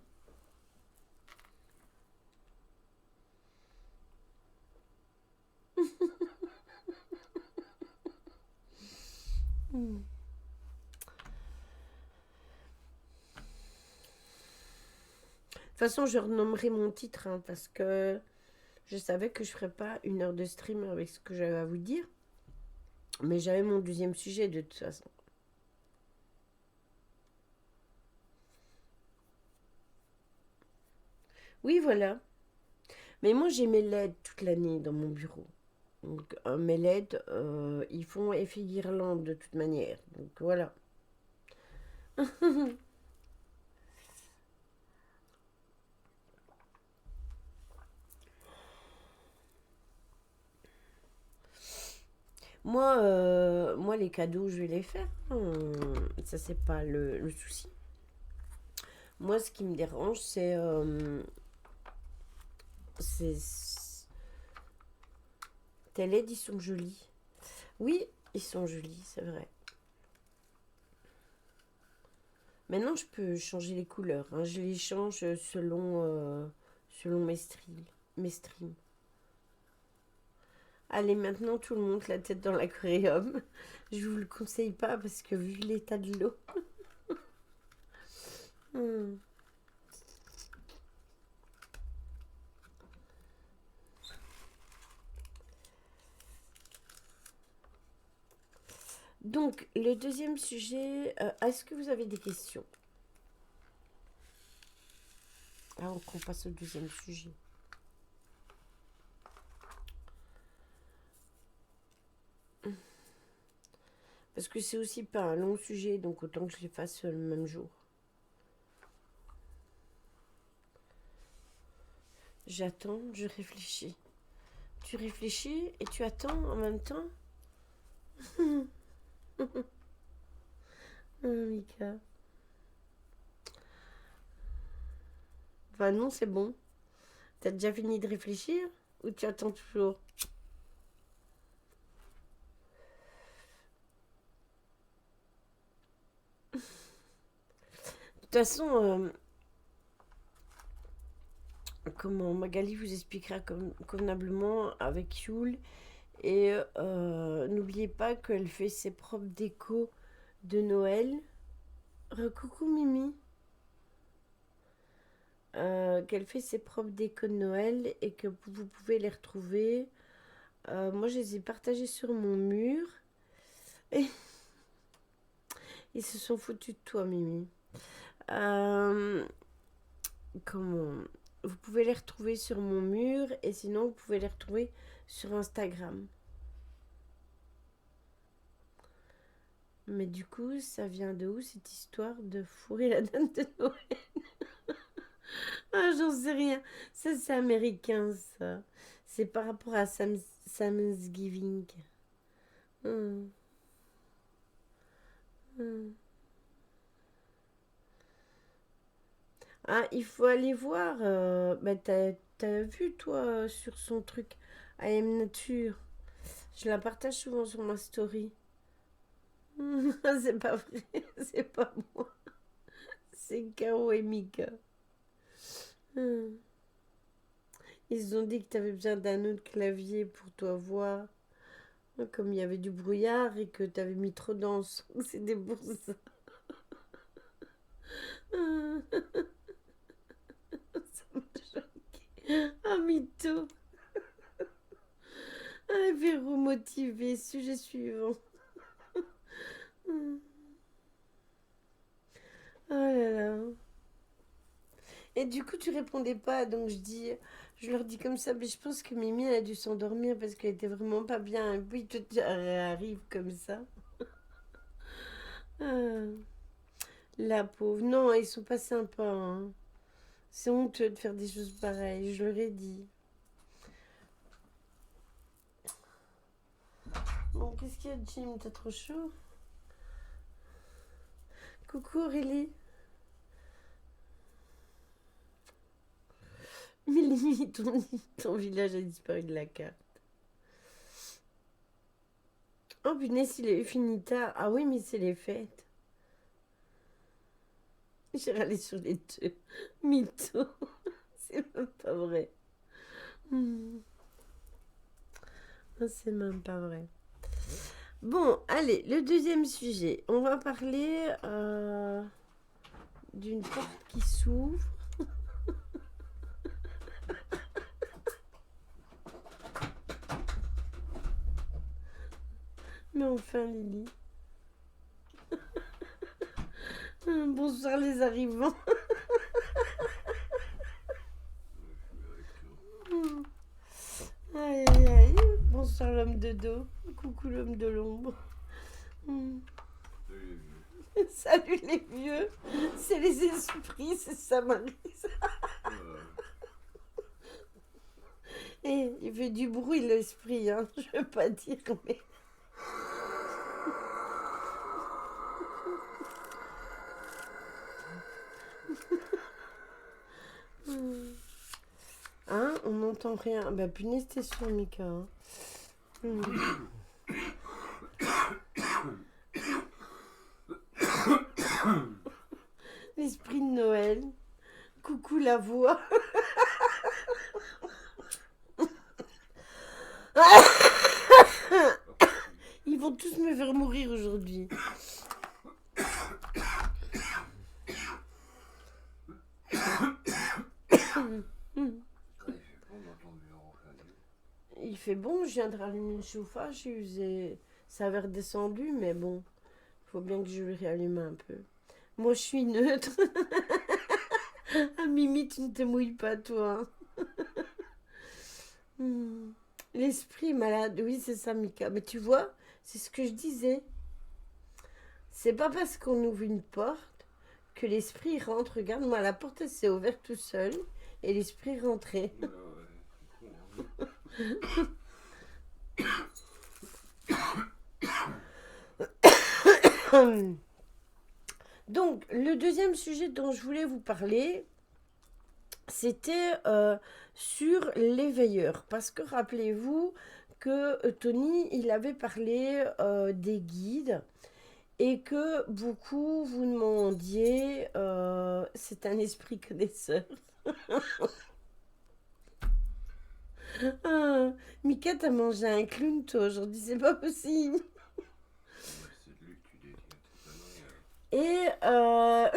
Speaker 1: Hmm. De toute façon, je renommerai mon titre hein, parce que je savais que je ferais pas 1 heure de stream avec ce que j'avais à vous dire, mais j'avais mon deuxième sujet de toute façon. Oui, voilà. Mais moi, j'ai mes LED toute l'année dans mon bureau. Donc, mes LED, ils font effet guirlande de toute manière. Donc, voilà. Moi, les cadeaux, je vais les faire. Ça, c'est pas le souci. Moi, ce qui me dérange, c'est tes LED, ils sont jolis. Oui, ils sont jolis, c'est vrai. Maintenant, je peux changer les couleurs. Hein. Je les change selon mes streams. Allez, maintenant, tout le monde la tête dans l'aquarium. Je vous le conseille pas parce que vu l'état de l'eau. Hmm. Donc, le deuxième sujet, est-ce que vous avez des questions? avant qu'on passe au deuxième sujet. Parce que c'est aussi pas un long sujet, donc autant que je les fasse le même jour. J'attends, je réfléchis. Tu réfléchis et tu attends en même temps. Mika. Enfin non, c'est bon. T'as déjà fini de réfléchir ou tu attends toujours? De toute façon, comment Magali vous expliquera convenablement avec Yule. Et n'oubliez pas qu'elle fait ses propres décos de Noël. Recoucou Mimi. Qu'elle fait ses propres décos de Noël et que vous pouvez les retrouver. Moi, je les ai partagés sur mon mur. Et ils se sont foutus de toi, Mimi. Comment vous pouvez les retrouver sur mon mur et sinon vous pouvez les retrouver sur Instagram. Mais du coup, ça vient de où cette histoire de fourrer la dame de Noël? Ah, j'en sais rien. Ça, c'est américain, ça. C'est par rapport à Thanksgiving. Hum, hum. Ah, il faut aller voir. Bah, t'as vu, toi, sur son truc I Am Nature. Je la partage souvent sur ma story. C'est pas vrai, c'est pas moi. C'est Kao et Mika. Hum. Ils ont dit que t'avais besoin d'un autre clavier pour toi voir. Comme il y avait du brouillard et que t'avais mis trop dans le son. C'était pour ça. Ça m'a choqué. Ah, mytho. Ah, Véro motivé. Sujet suivant. Oh là là. Et du coup, tu répondais pas, donc je leur dis comme ça, mais je pense que Mimi elle a dû s'endormir parce qu'elle était vraiment pas bien. Et puis toi, tu arrives comme ça. Ah, la pauvre. Non, ils sont pas sympas, hein. C'est honteux de faire des choses pareilles, je leur ai dit. Bon, qu'est-ce qu'il y a, Jim? T'as trop chaud? Coucou Aurélie. Mais limite, ton village a disparu de la carte. Oh punaise, il est fini tard. Ah oui, mais c'est les fêtes. J'ai râlé sur les deux. Mytho. C'est même pas vrai. Hmm. C'est même pas vrai. Bon, allez, le deuxième sujet. On va parler d'une porte qui s'ouvre. Mais enfin, Lily. Bonsoir les arrivants. Aïe aïe aïe. Bonsoir l'homme de dos. Coucou l'homme de l'ombre. Salut les vieux. C'est les esprits, c'est ça, Marie. Et il fait du bruit l'esprit, hein. Je veux pas dire, mais. Hein, on n'entend rien. Bah punaise, t'es sûr, Mika. Hein. L'esprit de Noël. Coucou la voix. Ils vont tous me faire mourir aujourd'hui. Il fait bon, je viens de rallumer le chauffage, ça avait redescendu, mais bon, il faut bien que je le réallume un peu. Moi, je suis neutre. Ah, Mimi, tu ne te mouilles pas, toi. Hmm. L'esprit est malade. Oui, c'est ça, Mika. Mais tu vois, c'est ce que je disais. C'est pas parce qu'on ouvre une porte que l'esprit rentre. Regarde-moi, la porte, elle s'est ouverte tout seul. Et l'esprit est rentré.
Speaker 2: Ouais, c'est con, hein.
Speaker 1: Donc, le deuxième sujet dont je voulais vous parler, c'était sur les veilleurs. Parce que rappelez-vous que Tony, il avait parlé des guides et que beaucoup vous demandiez, c'est un esprit connaisseur. Ah, Mika, t'as mangé un clown, toi, aujourd'hui, c'est pas possible.
Speaker 2: Bah, c'est de lui que tu détiens tes conneries, alors.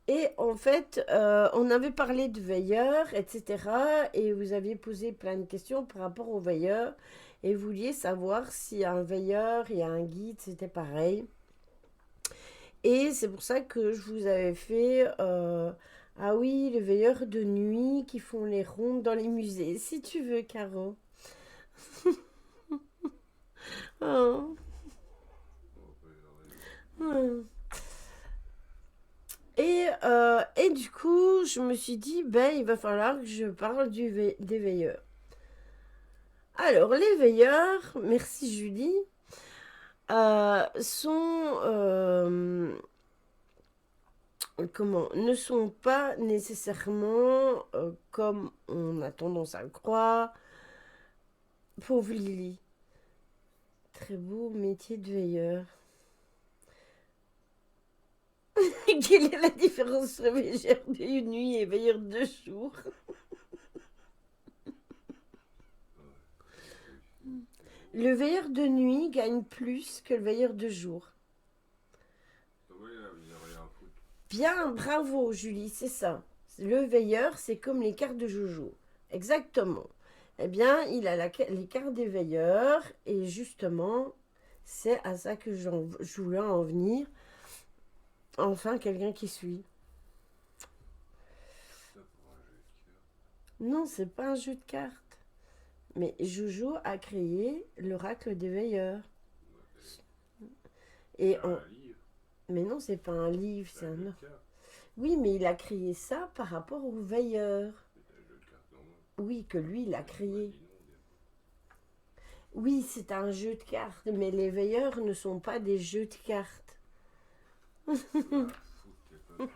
Speaker 1: Et, et en fait, on avait parlé de veilleurs, etc. Et vous aviez posé plein de questions par rapport aux veilleurs. Et vous vouliez savoir si un veilleur et un guide, c'était pareil. Et c'est pour ça que je vous avais fait... ah oui, les veilleurs de nuit qui font les rondes dans les musées. Si tu veux, Caro. Oh.
Speaker 2: Oh, bah, il a raison.
Speaker 1: Hmm. Et du coup, je me suis dit, ben, il va falloir que je parle des veilleurs. Alors, les veilleurs, merci Julie, sont, comment, ne sont pas nécessairement, comme on a tendance à le croire, pauvre Lily. Très beau métier de veilleur. Quelle est la différence entre veilleur de nuit et veilleur de jour? Le veilleur de nuit gagne plus que le veilleur de jour.
Speaker 2: Ouais, il a rien à foutre.
Speaker 1: Bien, bravo Julie, c'est ça. Le veilleur, c'est comme les cartes de Jojo. Exactement. Eh bien, il a les cartes des veilleurs et justement, c'est à ça que je voulais en venir. Enfin, quelqu'un qui suit.
Speaker 2: Ça pour un jeu de cœur.
Speaker 1: Non, c'est pas un jeu de cartes. Mais Jojo a créé l'oracle des veilleurs.
Speaker 2: Ouais,
Speaker 1: Et
Speaker 2: c'est un livre.
Speaker 1: Mais non, c'est pas un livre,
Speaker 2: C'est
Speaker 1: c'est
Speaker 2: un jeu
Speaker 1: un...
Speaker 2: de cartes.
Speaker 1: Oui, mais il a créé ça par rapport aux veilleurs.
Speaker 2: C'est un jeu de cartes normal.
Speaker 1: Oui, que lui, il a
Speaker 2: On m'a
Speaker 1: créé.
Speaker 2: dit non, des fois.
Speaker 1: Oui, c'est un jeu de cartes, mais les veilleurs ne sont pas des jeux de cartes.
Speaker 2: Ah, foutre tes conneries.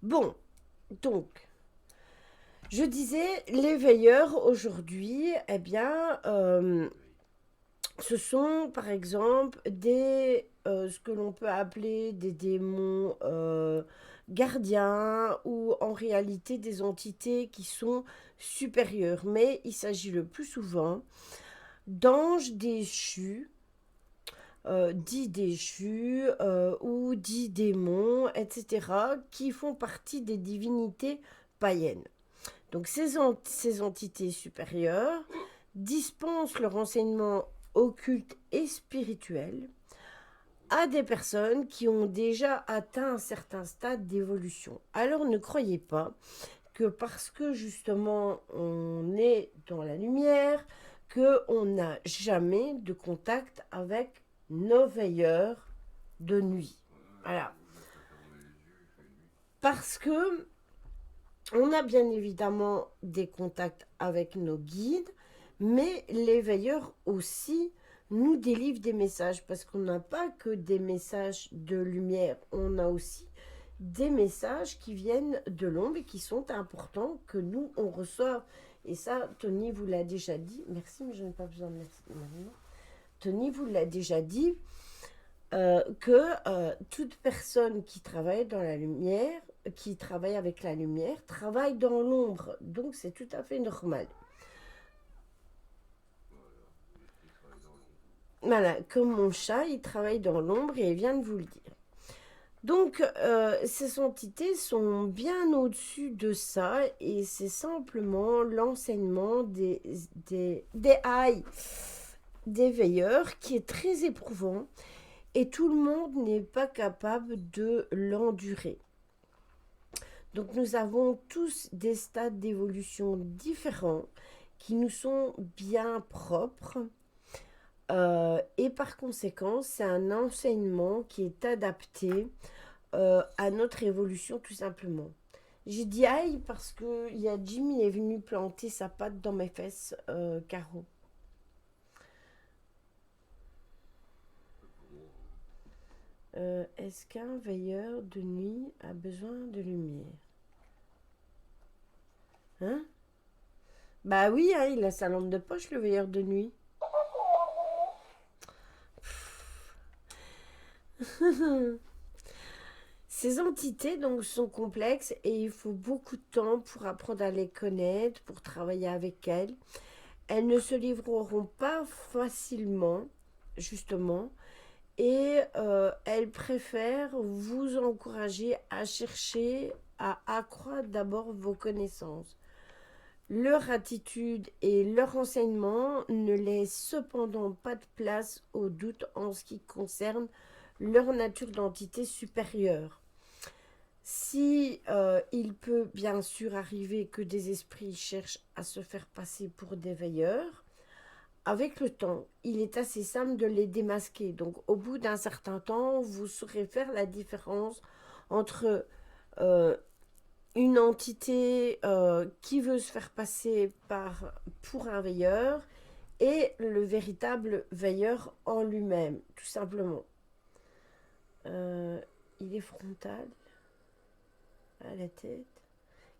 Speaker 1: Bon, donc, je disais, les veilleurs aujourd'hui, eh bien, ce sont par exemple ce que l'on peut appeler des démons gardiens ou en réalité des entités qui sont supérieures. Mais il s'agit le plus souvent d'anges déchus, dits déchus ou dits démons, etc., qui font partie des divinités païennes. Donc ces entités supérieures dispensent leur enseignement occulte et spirituel à des personnes qui ont déjà atteint un certain stade d'évolution. Alors ne croyez pas que parce que justement on est dans la lumière, qu'on n'a jamais de contact avec nos veilleurs de nuit. Voilà.
Speaker 2: J'ai qu'à fermer les yeux, il fait nuit.
Speaker 1: Parce que on a bien évidemment des contacts avec nos guides, mais les veilleurs aussi nous délivrent des messages parce qu'on n'a pas que des messages de lumière, on a aussi des messages qui viennent de l'ombre et qui sont importants que nous on reçoit. Et ça, Tony vous l'a déjà dit. Merci, mais je n'ai pas besoin de merci maintenant. Tony vous l'a déjà dit que toute personne qui travaille dans la lumière, qui travaille avec la lumière, travaille dans l'ombre. Donc c'est tout à fait normal.
Speaker 2: Il travaille dans l'ombre.
Speaker 1: Voilà, comme mon chat, il travaille dans l'ombre et il vient de vous le dire. Donc ces entités sont bien au-dessus de ça et c'est simplement l'enseignement des veilleurs qui est très éprouvant et tout le monde n'est pas capable de l'endurer. Donc nous avons tous des stades d'évolution différents qui nous sont bien propres. Et par conséquent, c'est un enseignement qui est adapté à notre évolution tout simplement. J'ai dit aïe parce que il y a Jimmy est venu planter sa patte dans mes fesses, Caro. Est-ce qu'un veilleur de nuit a besoin de lumière? Hein? Bah oui, hein, il a sa lampe de poche, le veilleur de nuit. Ces entités donc sont complexes et il faut beaucoup de temps pour apprendre à les connaître, pour travailler avec elles. Elles ne se livreront pas facilement, justement, et elles préfèrent vous encourager à chercher à accroître d'abord vos connaissances. Leur attitude et leur enseignement ne laissent cependant pas de place au doute en ce qui concerne leur nature d'entité supérieure. Si il peut bien sûr arriver que des esprits cherchent à se faire passer pour des veilleurs, avec le temps, il est assez simple de les démasquer. Donc au bout d'un certain temps, vous saurez faire la différence entre une entité qui veut se faire passer pour un veilleur et le véritable veilleur en lui-même, tout simplement. Il est frontal à la tête.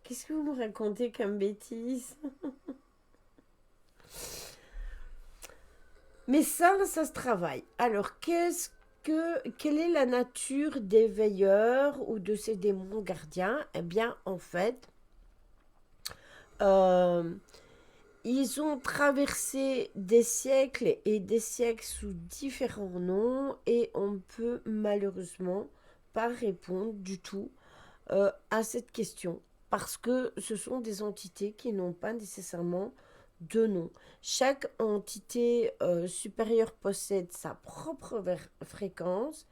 Speaker 1: Qu'est-ce que vous me racontez comme bêtises? Mais ça se travaille. Alors, quelle est la nature des veilleurs ou de ces démons gardiens? Eh bien, en fait, ils ont traversé des siècles et des siècles sous différents noms et on ne peut malheureusement pas répondre du tout à cette question parce que ce sont des entités qui n'ont pas nécessairement de nom. Chaque entité supérieure possède sa propre fréquence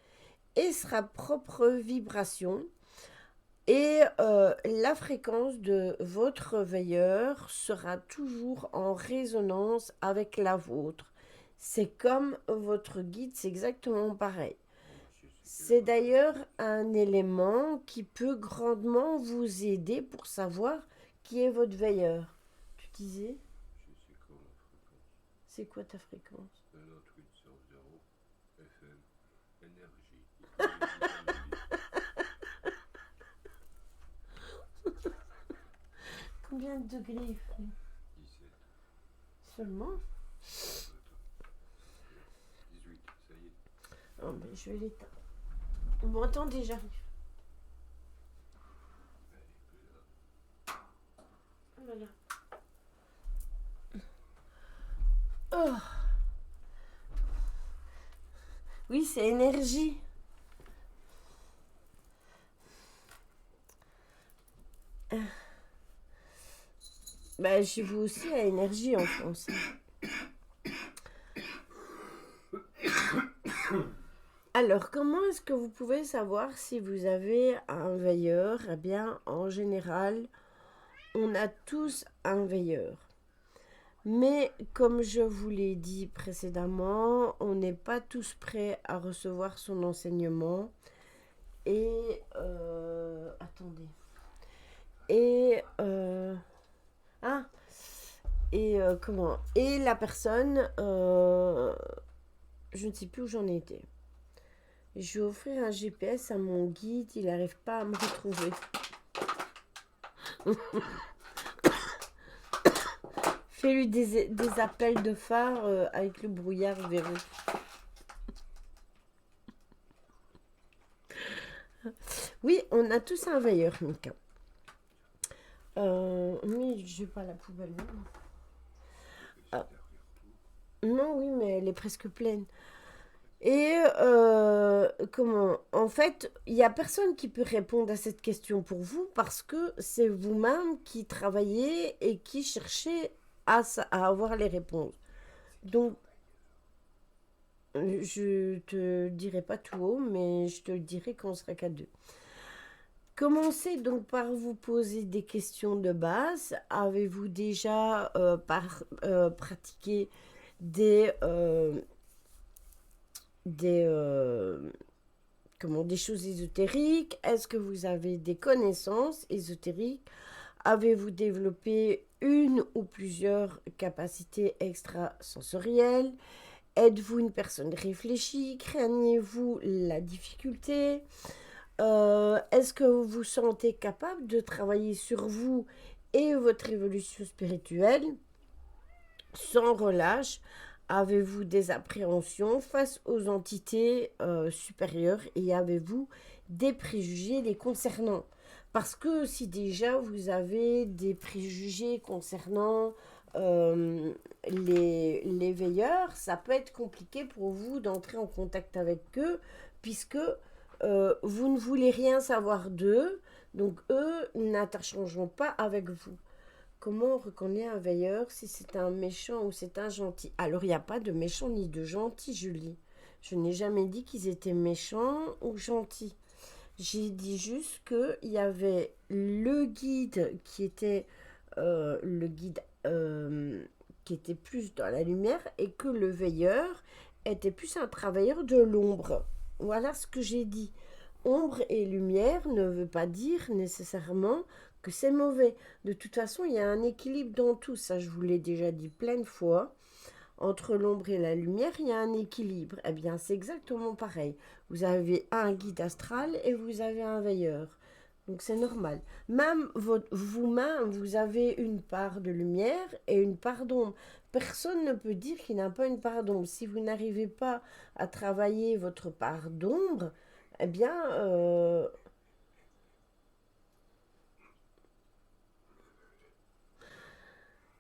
Speaker 1: et sa propre vibration. Et la fréquence de votre veilleur sera toujours en résonance avec la vôtre. C'est comme votre guide, c'est exactement pareil. C'est d'ailleurs un élément qui peut grandement vous aider pour savoir qui est votre veilleur. Tu disais?
Speaker 2: Je sais quoi ma fréquence.
Speaker 1: C'est quoi ta fréquence?
Speaker 2: 98.0 FM. Énergie.
Speaker 1: Combien de degrés il fait?
Speaker 2: 17.
Speaker 1: Seulement?
Speaker 2: 18, ça y est.
Speaker 1: Oh, ben, je vais l'éteindre. Bon, attendez, j'arrive. Voilà. Oh. Oui, c'est énergie. Bah, chez vous aussi, à énergie en France. Alors, comment est-ce que vous pouvez savoir si vous avez un veilleur? Eh bien, en général, on a tous un veilleur. Mais comme je vous l'ai dit précédemment, on n'est pas tous prêts à recevoir son enseignement. Et attendez. Et comment? Et la personne, je ne sais plus où j'en étais. Je vais offrir un GPS à mon guide, il n'arrive pas à me retrouver. Fais-lui des appels de phare avec le brouillard verrou. Oui, on a tous un veilleur, Mika. Mais je n'ai pas la poubelle. Non, oui, mais elle est presque pleine. Et comment? En fait, il n'y a personne qui peut répondre à cette question pour vous parce que c'est vous-même qui travaillez et qui cherchez à avoir les réponses. Donc, Je te dirai pas tout haut, mais je te le dirai quand on sera qu'à deux. Commencez donc par vous poser des questions de base. Avez-vous déjà pratiqué des, des, des choses ésotériques? Est-ce que vous avez des connaissances ésotériques? Avez-vous développé une ou plusieurs capacités extrasensorielles? Êtes-vous une personne réfléchie? Craignez-vous la difficulté? Est-ce que vous vous sentez capable de travailler sur vous et votre évolution spirituelle sans relâche? Avez-vous des appréhensions face aux entités supérieures et avez-vous des préjugés les concernant? Parce que si déjà vous avez des préjugés concernant les veilleurs, ça peut être compliqué pour vous d'entrer en contact avec eux puisque vous ne voulez rien savoir d'eux, donc eux n'interchangeront pas avec vous. Comment on reconnaît un veilleur si c'est un méchant ou c'est un gentil? Alors il n'y a pas de méchant ni de gentil, Julie. Je n'ai jamais dit qu'ils étaient méchants ou gentils. J'ai dit juste qu'il y avait le guide qui était qui était plus dans la lumière et que le veilleur était plus un travailleur de l'ombre. Voilà ce que j'ai dit. Ombre et lumière ne veut pas dire nécessairement que c'est mauvais. De toute façon, il y a un équilibre dans tout. Ça, je vous l'ai déjà dit plein de fois. Entre l'ombre et la lumière, il y a un équilibre. Eh bien, c'est exactement pareil. Vous avez un guide astral et vous avez un veilleur. Donc, c'est normal. Même vous-même, vous avez une part de lumière et une part d'ombre. Personne ne peut dire qu'il n'a pas une part d'ombre. Si vous n'arrivez pas à travailler votre part d'ombre, eh bien,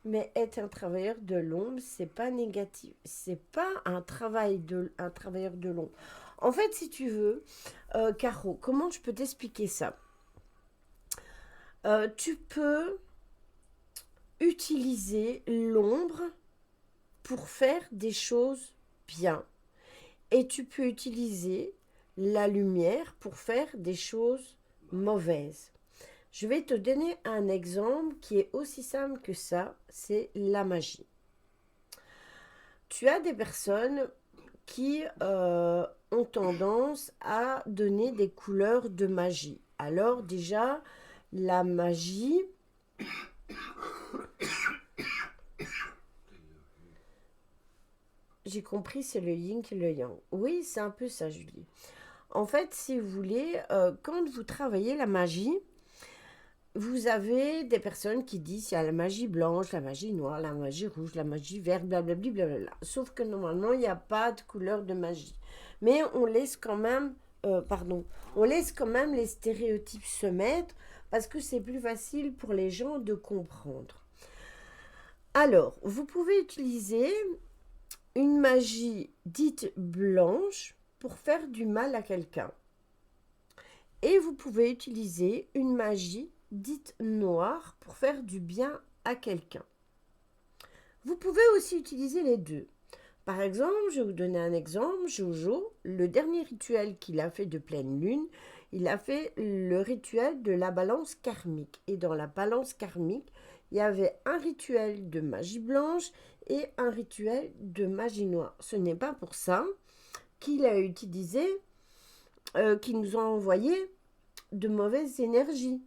Speaker 1: mais être un travailleur de l'ombre, c'est pas négatif. C'est pas un travailleur de l'ombre. En fait, si tu veux, Caro, comment je peux t'expliquer ça? Tu peux utiliser l'ombre pour faire des choses bien. Et tu peux utiliser la lumière pour faire des choses mauvaises. Je vais te donner un exemple qui est aussi simple que ça, c'est la magie. Tu as des personnes qui ont tendance à donner des couleurs de magie. Alors déjà, la magie, j'ai compris, c'est le yin et le yang. Oui, c'est un peu ça, Julie. En fait, si vous voulez, quand vous travaillez la magie, vous avez des personnes qui disent il y a la magie blanche, la magie noire, la magie rouge, la magie verte, blablabla, blablabla. Sauf que normalement, il n'y a pas de couleur de magie. Mais on laisse quand même, on laisse quand même les stéréotypes se mettre parce que c'est plus facile pour les gens de comprendre. Alors, vous pouvez utiliser une magie dite blanche pour faire du mal à quelqu'un. Et vous pouvez utiliser une magie dite noire pour faire du bien à quelqu'un. Vous pouvez aussi utiliser les deux. Par exemple, je vais vous donner un exemple. Jojo, le dernier rituel qu'il a fait de pleine lune, il a fait le rituel de la balance karmique. Et dans la balance karmique, il y avait un rituel de magie blanche et un rituel de magie noire. Ce n'est pas pour ça qu'il a utilisé, qu'il nous a envoyé de mauvaises énergies.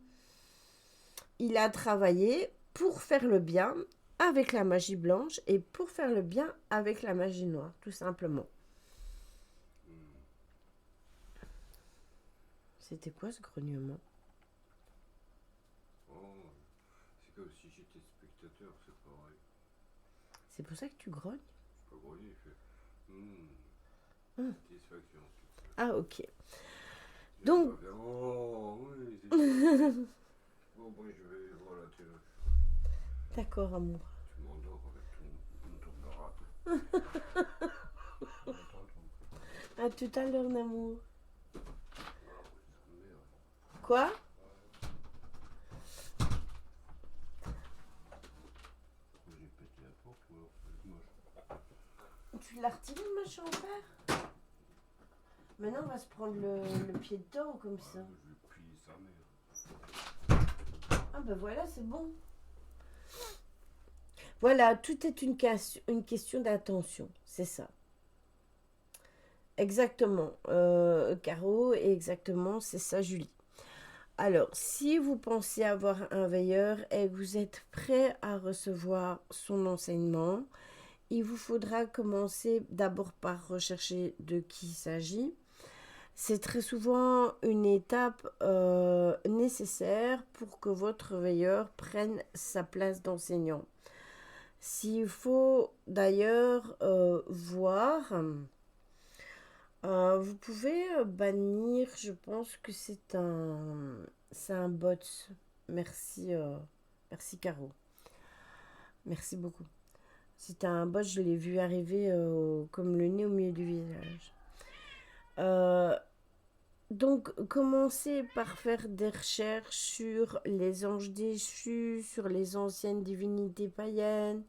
Speaker 1: Il a travaillé pour faire le bien avec la magie blanche et pour faire le bien avec la magie noire, tout simplement. C'était quoi ce grognement?
Speaker 2: Oh, c'est comme si j'étais spectateur, c'est pareil.
Speaker 1: C'est pour ça que tu grognes?
Speaker 2: Je peux grogner, il fait satisfaction.
Speaker 1: Ah, ok. Donc...
Speaker 2: Oh, oui, bon, moi je vais voir la télé.
Speaker 1: D'accord, amour.
Speaker 2: Tu m'endors avec ton baraque.
Speaker 1: À tout à l'heure, amour. Quoi?
Speaker 2: J'ai pété la porte, moi.
Speaker 1: Tu l'as retiré, le machin en fer? Maintenant, on va se prendre le pied dedans, comme ça.
Speaker 2: Je vais prier sa mère.
Speaker 1: Ah ben voilà, c'est bon. Voilà, tout est une question d'attention, c'est ça. Exactement, Caro, et exactement, c'est ça, Julie. Alors, si vous pensez avoir un veilleur et que vous êtes prêt à recevoir son enseignement, il vous faudra commencer d'abord par rechercher de qui il s'agit. C'est très souvent une étape nécessaire pour que votre veilleur prenne sa place d'enseignant. S'il faut d'ailleurs voir, vous pouvez bannir, je pense que c'est un bot. Merci, merci Caro. Merci beaucoup. C'est un bot, je l'ai vu arriver comme le nez au milieu du visage. Donc, commencez par faire des recherches sur les anges déchus, sur les anciennes divinités païennes.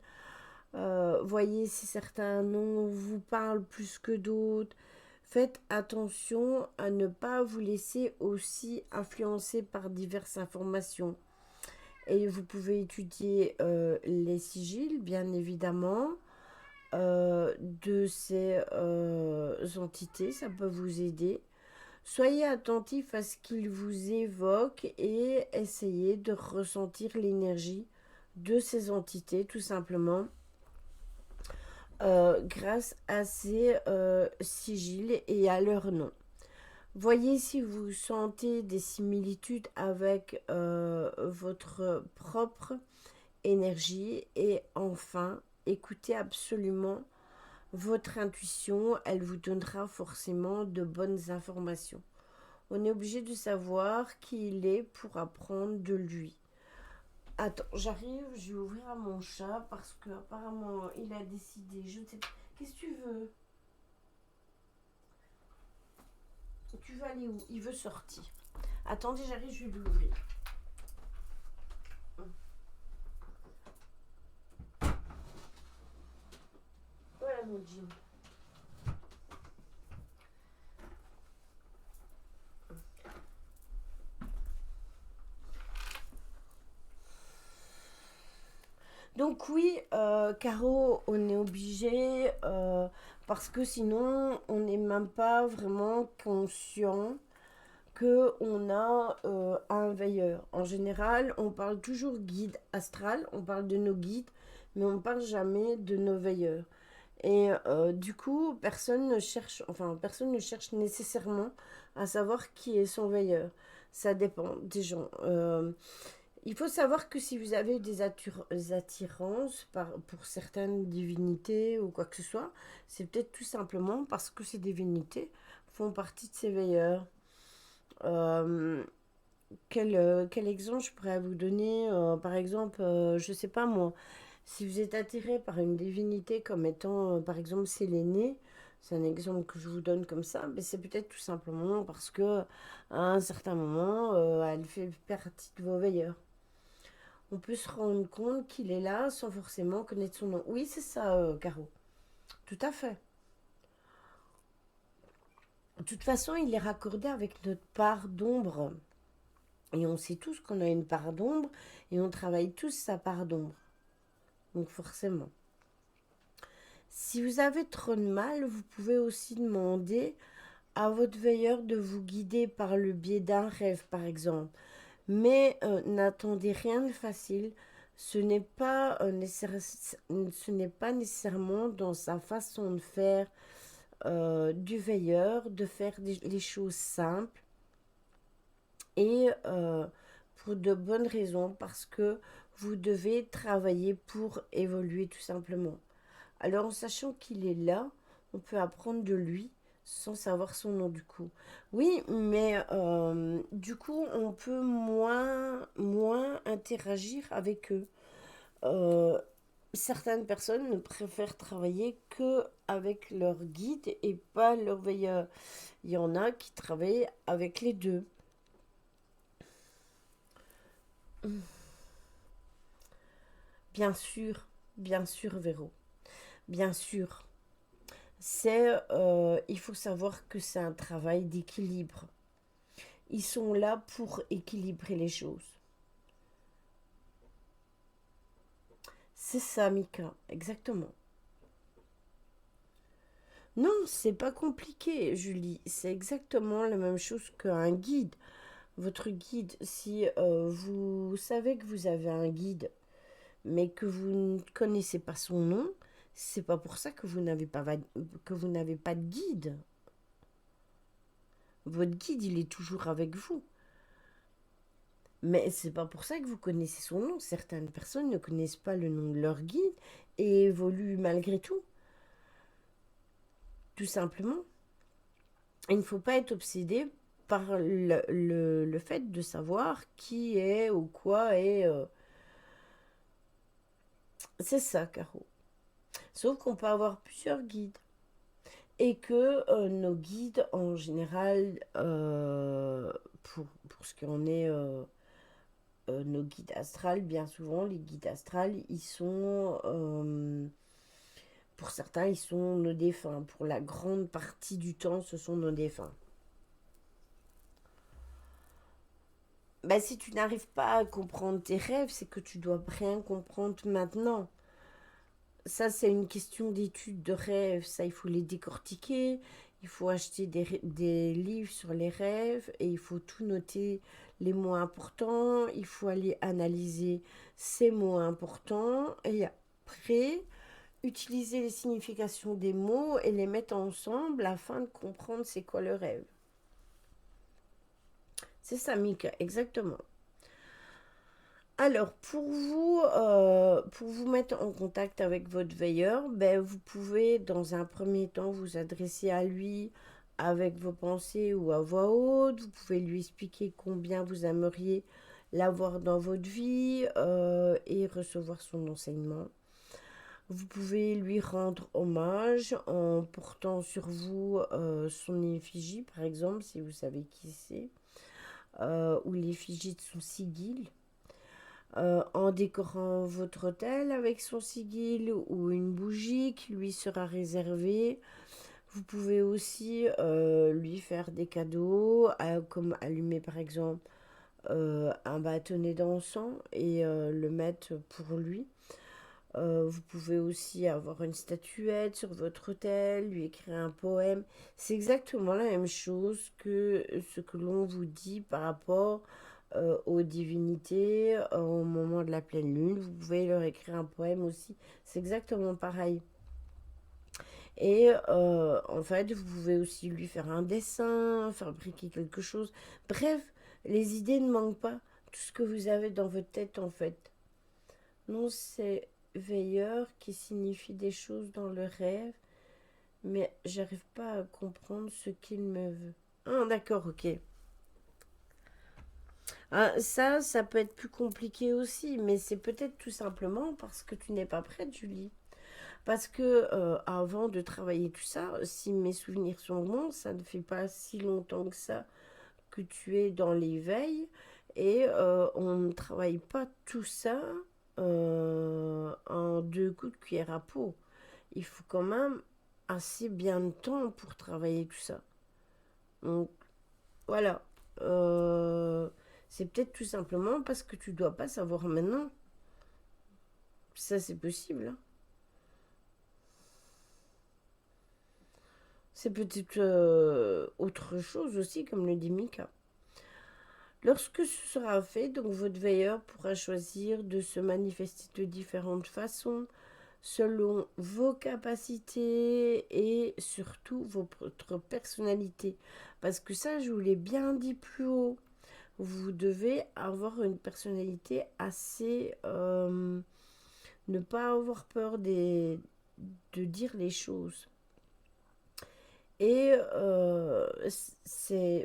Speaker 1: Voyez si certains noms vous parlent plus que d'autres. Faites attention à ne pas vous laisser aussi influencer par diverses informations. Et vous pouvez étudier les sigils, bien évidemment, de ces entités. Ça peut vous aider. Soyez attentif à ce qu'ils vous évoquent et essayez de ressentir l'énergie de ces entités, tout simplement, grâce à ces sigils et à leur nom. Voyez si vous sentez des similitudes avec votre propre énergie et enfin, écoutez absolument votre intuition, elle vous donnera forcément de bonnes informations. On est obligé de savoir qui il est pour apprendre de lui. Attends, j'arrive, je vais ouvrir à mon chat parce que apparemment il a décidé. Je ne sais pas. Qu'est-ce que tu veux? Tu veux aller où? Il veut sortir. Attendez, j'arrive, je vais lui ouvrir. Voilà mon jean. Donc oui, Caro, on est obligé parce que sinon on n'est même pas vraiment conscient que on a un veilleur. En général, on parle toujours guide astral, on parle de nos guides, mais on ne parle jamais de nos veilleurs. Et du coup, personne ne cherche nécessairement à savoir qui est son veilleur. Ça dépend des gens. Il faut savoir que si vous avez des attirances pour certaines divinités ou quoi que ce soit, c'est peut-être tout simplement parce que ces divinités font partie de ces veilleurs. Euh, quel exemple je pourrais vous donner par exemple, je sais pas moi, si vous êtes attiré par une divinité comme étant, par exemple, Sélénée, c'est un exemple que je vous donne comme ça, mais c'est peut-être tout simplement parce que à un certain moment, elle fait partie de vos veilleurs. On peut se rendre compte qu'il est là sans forcément connaître son nom. Oui, c'est ça, Caro. Tout à fait. De toute façon, il est raccordé avec notre part d'ombre. Et on sait tous qu'on a une part d'ombre et on travaille tous sa part d'ombre. Donc forcément. Si vous avez trop de mal, vous pouvez aussi demander à votre veilleur de vous guider par le biais d'un rêve, par exemple. Mais n'attendez rien de facile. Ce n'est pas nécessairement dans sa façon de faire du veilleur, de faire les choses simples et pour de bonnes raisons, parce que vous devez travailler pour évoluer tout simplement. Alors en sachant qu'il est là, on peut apprendre de lui sans savoir son nom du coup. Oui, mais du coup, on peut moins interagir avec eux. Euh, Certaines personnes préfèrent travailler que avec leur guide et pas leur veilleur. Il y en a qui travaillent avec les deux. Bien sûr, Véro, bien sûr. il faut savoir que c'est un travail d'équilibre. Ils sont là pour équilibrer les choses. C'est ça, Mika, exactement. Non, c'est pas compliqué, Julie. C'est exactement la même chose qu'un guide. Votre guide, si vous savez que vous avez un guide, mais que vous ne connaissez pas son nom, c'est pas pour ça que vous n'avez pas de guide. Votre guide, il est toujours avec vous. Mais c'est pas pour ça que vous connaissez son nom. Certaines personnes ne connaissent pas le nom de leur guide et évoluent malgré tout. Tout simplement. Il ne faut pas être obsédé par le fait de savoir qui est ou quoi est. C'est ça, Caro. Sauf qu'on peut avoir plusieurs guides. Et que nos guides, en général, pour ce qui en est nos guides astrales, bien souvent, les guides astrales, ils sont, pour certains, ils sont nos défunts. Pour la grande partie du temps, ce sont nos défunts. Bah, si tu n'arrives pas à comprendre tes rêves, c'est que tu dois rien comprendre maintenant. Ça, c'est une question d'étude de rêves. Ça, il faut les décortiquer. Il faut acheter des livres sur les rêves et il faut tout noter les mots importants. Il faut aller analyser ces mots importants et après utiliser les significations des mots et les mettre ensemble afin de comprendre c'est quoi le rêve. C'est ça, Mika, exactement. Alors, pour vous mettre en contact avec votre veilleur, ben, vous pouvez dans un premier temps vous adresser à lui avec vos pensées ou à voix haute. Vous pouvez lui expliquer combien vous aimeriez l'avoir dans votre vie et recevoir son enseignement. Vous pouvez lui rendre hommage en portant sur vous son effigie, par exemple, si vous savez qui c'est, ou l'effigie de son sigil en décorant votre hôtel avec son sigil ou une bougie qui lui sera réservée. Vous pouvez aussi lui faire des cadeaux, comme allumer par exemple un bâtonnet d'encens et le mettre pour lui. Vous pouvez aussi avoir une statuette sur votre hôtel, lui écrire un poème. C'est exactement la même chose que ce que l'on vous dit par rapport aux divinités au moment de la pleine lune. Vous pouvez leur écrire un poème aussi. C'est exactement pareil. Et en fait, vous pouvez aussi lui faire un dessin, fabriquer quelque chose. Bref, les idées ne manquent pas. Tout ce que vous avez dans votre tête, en fait. Non, c'est veilleur qui signifie des choses dans le rêve, mais j'arrive pas à comprendre ce qu'il me veut. Ah, d'accord, ok. Ah, ça peut être plus compliqué aussi, mais c'est peut-être tout simplement parce que tu n'es pas prête, Julie. Parce que avant de travailler tout ça, si mes souvenirs sont bons, ça ne fait pas si longtemps que ça que tu es dans l'éveil et on ne travaille pas tout ça en deux coups de cuillère à peau. Il faut quand même assez bien de temps pour travailler tout ça. Donc voilà. C'est peut-être tout simplement parce que tu dois pas savoir maintenant. Ça c'est possible, hein. C'est peut-être autre chose aussi, comme le dit Mika. Lorsque ce sera fait, donc votre veilleur pourra choisir de se manifester de différentes façons selon vos capacités et surtout votre personnalité. Parce que ça, je vous l'ai bien dit plus haut. Vous devez avoir une personnalité assez... ne pas avoir peur de dire les choses. Et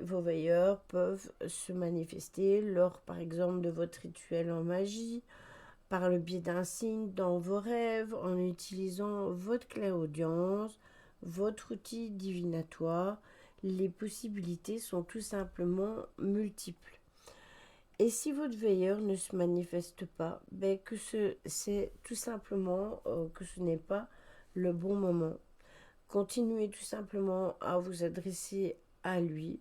Speaker 1: vos veilleurs peuvent se manifester lors, par exemple, de votre rituel en magie, par le biais d'un signe dans vos rêves, en utilisant votre clairaudience, votre outil divinatoire. Les possibilités sont tout simplement multiples. Et si votre veilleur ne se manifeste pas, ben c'est tout simplement que ce n'est pas le bon moment. continuez tout simplement à vous adresser à lui.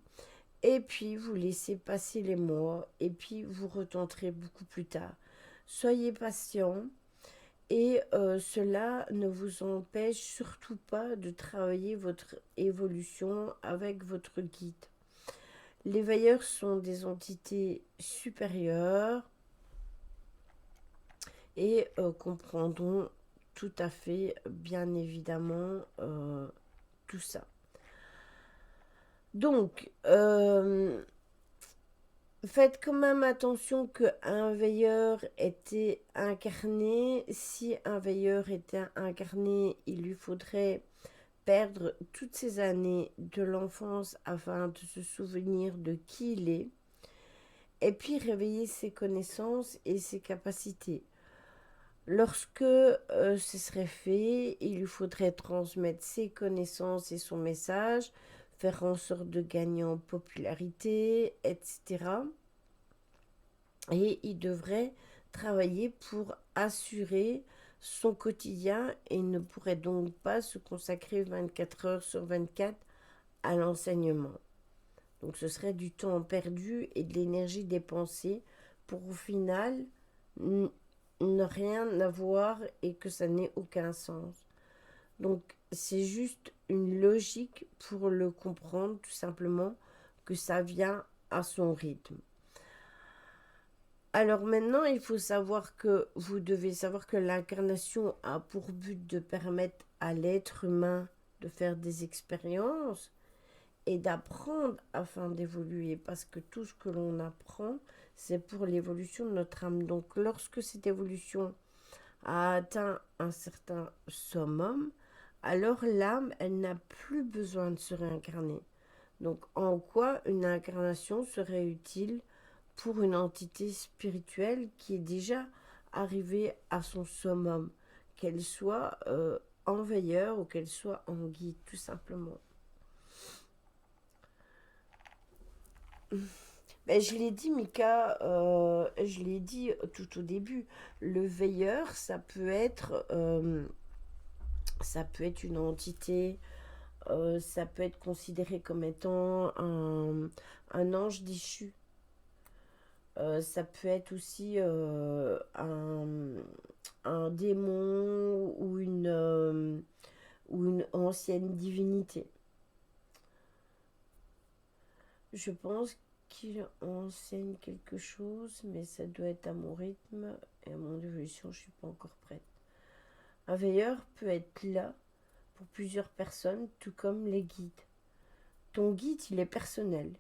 Speaker 1: Et puis, vous laissez passer les mois. Et puis, vous retenterez beaucoup plus tard. Soyez patient. Et cela ne vous empêche surtout pas de travailler votre évolution avec votre guide. Les veilleurs sont des entités supérieures et comprendront tout à fait, bien évidemment, tout ça. Donc, faites quand même attention qu'un veilleur était incarné. Si un veilleur était incarné, il lui faudrait perdre toutes ces années de l'enfance afin de se souvenir de qui il est, et puis réveiller ses connaissances et ses capacités. Lorsque ce serait fait, il lui faudrait transmettre ses connaissances et son message, faire en sorte de gagner en popularité, etc. Et il devrait travailler pour assurer son quotidien et ne pourrait donc pas se consacrer 24 heures sur 24 à l'enseignement. Donc ce serait du temps perdu et de l'énergie dépensée pour au final ne rien avoir et que ça n'ait aucun sens. Donc c'est juste une logique pour le comprendre tout simplement que ça vient à son rythme. Alors maintenant, il faut savoir que vous devez savoir que l'incarnation a pour but de permettre à l'être humain de faire des expériences et d'apprendre afin d'évoluer, parce que tout ce que l'on apprend, c'est pour l'évolution de notre âme. Donc lorsque cette évolution a atteint un certain summum, alors l'âme, elle n'a plus besoin de se réincarner. Donc en quoi une incarnation serait utile pour une entité spirituelle qui est déjà arrivée à son summum, qu'elle soit en veilleur ou qu'elle soit en guide, tout simplement. Ben, je l'ai dit, Mika, je l'ai dit tout au début, le veilleur, ça peut être une entité, ça peut être considéré comme étant un ange déchu. Ça peut être aussi un démon ou une ancienne divinité. Je pense qu'il enseigne quelque chose, mais ça doit être à mon rythme et à mon évolution, je ne suis pas encore prête. Un veilleur peut être là pour plusieurs personnes, tout comme les guides. Ton guide, il est personnel.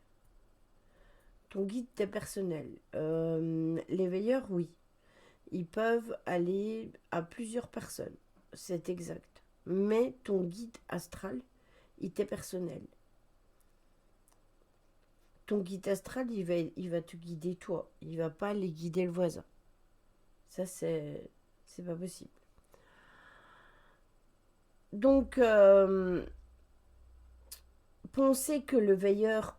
Speaker 1: Ton guide est personnel. Les veilleurs, oui. Ils peuvent aller à plusieurs personnes. C'est exact. Mais ton guide astral, il t'est personnel. Ton guide astral, il va te guider toi. Il va pas aller guider le voisin. Ça, c'est pas possible. Donc, penser que le veilleur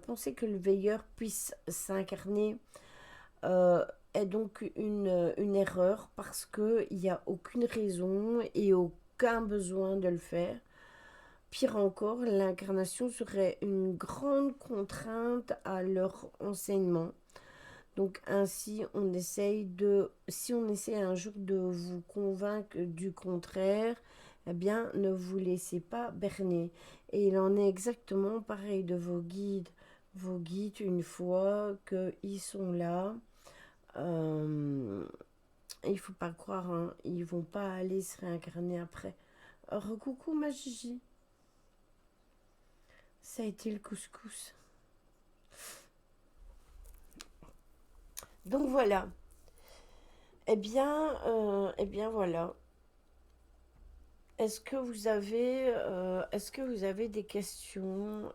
Speaker 1: penser que le veilleur puisse s'incarner est donc une erreur parce qu'il n'y a aucune raison et aucun besoin de le faire. Pire encore, l'incarnation serait une grande contrainte à leur enseignement. Donc ainsi, si on essaie un jour de vous convaincre du contraire, eh bien, ne vous laissez pas berner. Et il en est exactement pareil de vos guides. Vos guides, une fois qu'ils sont là, il ne faut pas croire, hein, ils ne vont pas aller se réincarner après. Coucou ma Gigi. Ça a été le couscous. Donc voilà. Eh bien voilà. Est-ce que vous avez des questions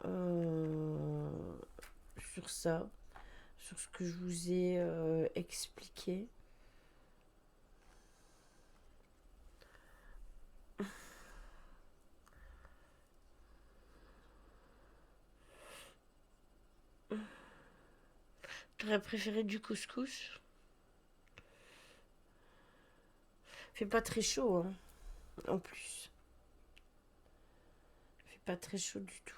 Speaker 1: sur ça, sur ce que je vous ai expliqué? T'aurais préféré du couscous? Fait pas très chaud, hein, en plus. pas très chaud du tout.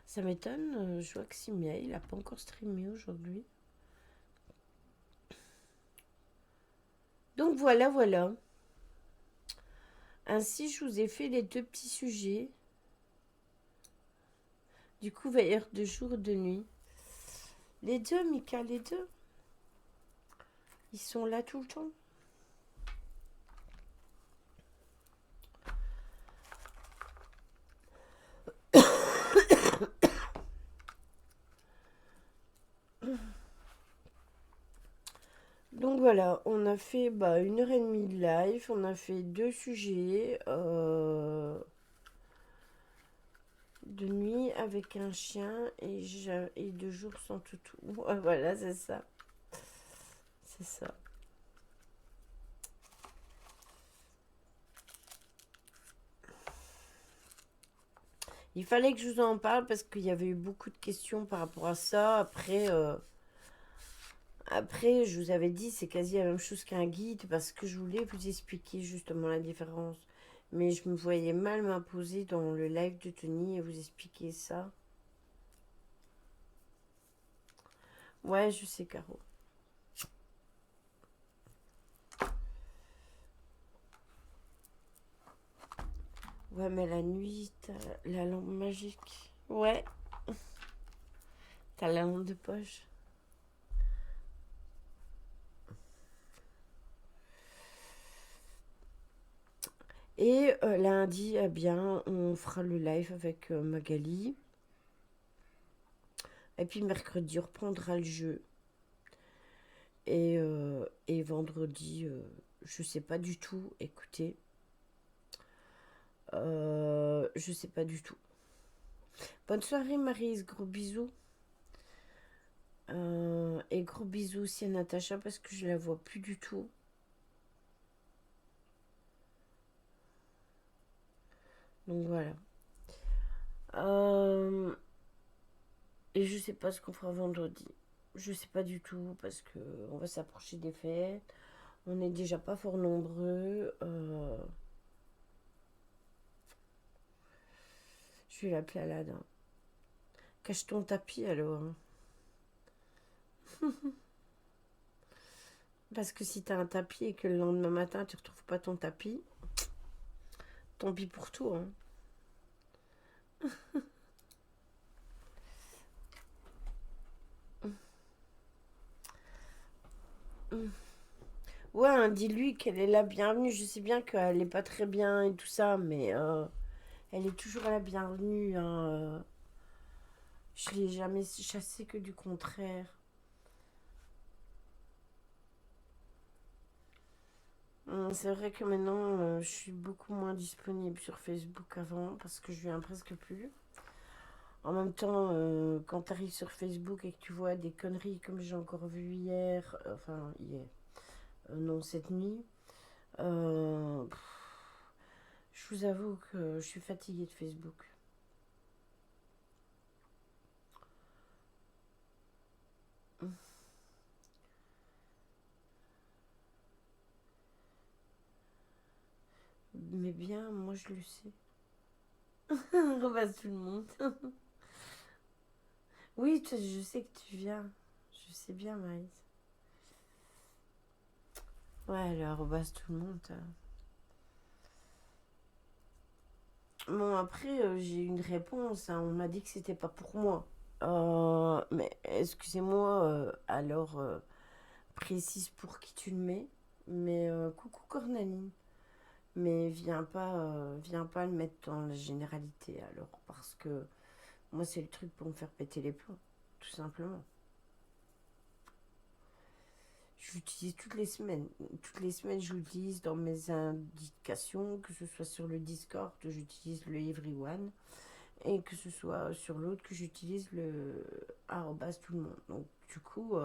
Speaker 1: Ça m'étonne, je vois que Simia, il a pas encore streamé aujourd'hui. Donc voilà, voilà. Ainsi, je vous ai fait les 2 petits sujets. Du coup, veilleur de jour et de nuit. Les deux, Mika, les deux. Ils sont là tout le temps. Donc voilà, on a fait 1h30 de live, on a fait 2 sujets de nuit avec un chien et de jour sans toutou. Ouais, voilà, c'est ça. C'est ça. Il fallait que je vous en parle parce qu'il y avait eu beaucoup de questions par rapport à ça. Après, je vous avais dit, c'est quasi la même chose qu'un guide parce que je voulais vous expliquer justement la différence. Mais je me voyais mal m'imposer dans le live de Tony et vous expliquer ça. Ouais, je sais, Caro. Ouais, mais la nuit, t'as la lampe magique. Ouais, t'as la lampe de poche. Et lundi, eh bien, on fera le live avec Magali. Et puis mercredi, on reprendra le jeu. Et vendredi, je sais pas du tout. Écoutez, je sais pas du tout. Bonne soirée, Maryse. Gros bisous. Et gros bisous aussi à Natacha parce que je la vois plus du tout. Donc voilà. Et je sais pas ce qu'on fera vendredi. Je sais pas du tout parce que on va s'approcher des fêtes. On n'est déjà pas fort nombreux. Je suis l'appeler Aladdin. Cache ton tapis alors. Parce que si t'as un tapis et que le lendemain matin tu retrouves pas ton tapis, tant pis pour toi. Hein. Ouais, hein, dis-lui qu'elle est la bienvenue. Je sais bien qu'elle est pas très bien et tout ça, mais elle est toujours la bienvenue. Hein. Je l'ai jamais chassée que du contraire. C'est vrai que maintenant, je suis beaucoup moins disponible sur Facebook qu'avant parce que je viens presque plus. En même temps, quand tu arrives sur Facebook et que tu vois des conneries comme j'ai encore vu hier, non, cette nuit, euh, je vous avoue que je suis fatiguée de Facebook. Mais bien, moi je le sais. Repasse tout le monde. Oui, je sais que tu viens. Je sais bien, Maïs. Ouais, alors repasse tout le monde. Bon, après, j'ai une réponse. Hein. On m'a dit que c'était pas pour moi. Mais excusez-moi, alors précise pour qui tu le mets. Mais coucou Cornaline. Mais viens pas le mettre dans la généralité alors. Parce que moi, c'est le truc pour me faire péter les plombs. Tout simplement. Je l'utilise toutes les semaines. Toutes les semaines, je l'utilise dans mes indications, que ce soit sur le Discord, j'utilise le Everyone, et que ce soit sur l'autre, que j'utilise le arrobas tout le monde. Donc, du coup,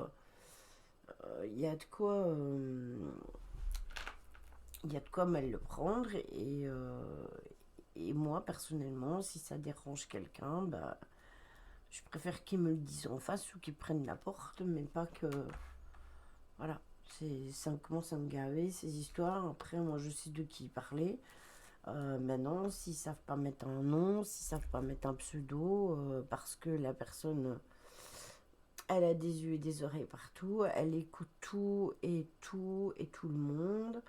Speaker 1: il y a de quoi. Il y a de quoi mal le prendre et moi personnellement si ça dérange quelqu'un bah Je préfère qu'ils me le disent en face ou qu'ils prennent la porte, mais pas que... Voilà, ça commence à me gaver, ces histoires. Après, moi, je sais de qui parler. Maintenant, s'ils savent pas mettre un nom, s'ils savent pas mettre un pseudo, parce que la personne, elle a des yeux et des oreilles partout, elle écoute tout et tout le monde,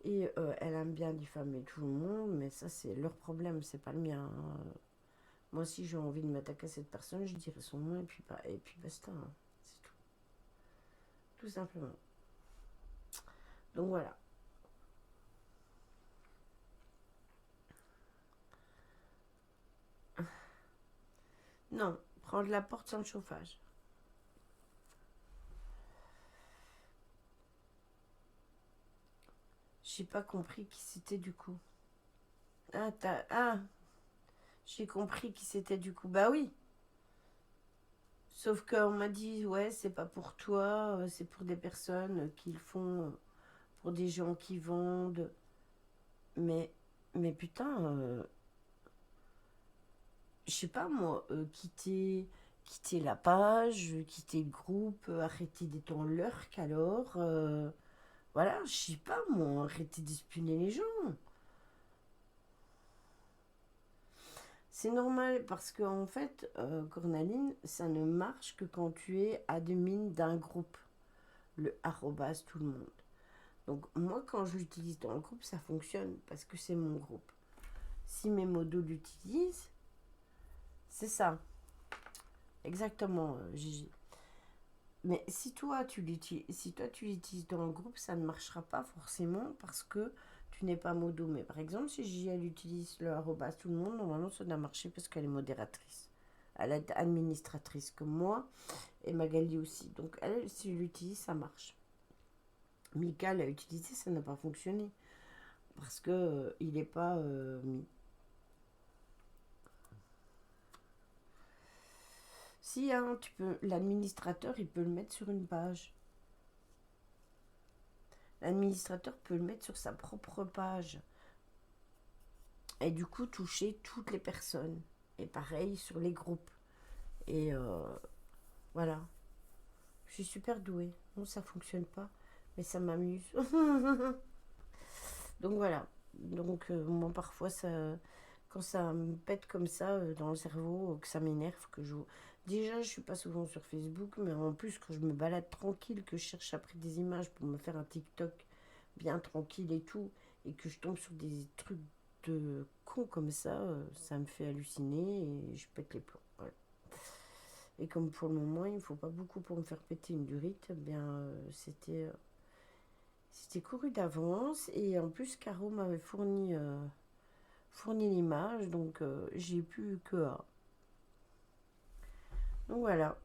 Speaker 1: et elle aime bien diffamer tout le monde, mais ça, c'est leur problème, c'est pas le mien, hein. Moi, si j'ai envie de m'attaquer à cette personne, je dirai son nom et puis basta, hein. C'est tout. Tout simplement. Donc voilà. Non, prendre la porte sans le chauffage. J'ai pas compris qui c'était du coup. Ah, j'ai compris qui c'était du coup. Bah oui. Sauf qu'on m'a dit, ouais, c'est pas pour toi, c'est pour des personnes qui le font, pour des gens qui vendent. Mais, mais putain, je sais pas moi, quitter la page, quitter le groupe, arrêter d'être en lurk alors. Voilà, je sais pas moi, arrêter d'espionner les gens. C'est normal parce qu'en fait, Cornaline, ça ne marche que quand tu es admin d'un groupe, le arrobas tout le monde. Donc moi, quand je l'utilise dans le groupe, ça fonctionne parce que c'est mon groupe. Si mes modos l'utilisent, c'est ça. Exactement, Gigi. Mais si toi tu l'utilises dans le groupe, ça ne marchera pas forcément parce que tu n'es pas modo. Mais par exemple, si Gigi elle utilise le arrobas tout le monde, normalement ça doit marcher parce qu'elle est modératrice. Elle est administratrice comme moi et Magali aussi. Donc elle, si je l'utilise, ça marche. Mika l'a utilisé, ça n'a pas fonctionné parce que il n'est pas mis. Si hein, l'administrateur, il peut le mettre sur une page. L'administrateur peut le mettre sur sa propre page. Et du coup, toucher toutes les personnes. Et pareil sur les groupes. Et voilà. Je suis super douée. Non, ça fonctionne pas. Mais ça m'amuse. Donc voilà. Donc moi, parfois, quand ça me pète comme ça dans le cerveau, que ça m'énerve, que je... Déjà, je suis pas souvent sur Facebook, mais en plus, quand je me balade tranquille, que je cherche après des images pour me faire un TikTok bien tranquille et tout, et que je tombe sur des trucs de cons comme ça me fait halluciner et je pète les plombs. Voilà. Et comme pour le moment, il ne faut pas beaucoup pour me faire péter une durite, eh bien, c'était couru d'avance, et en plus, Caro m'avait fourni l'image, donc j'ai pu que A. Donc voilà.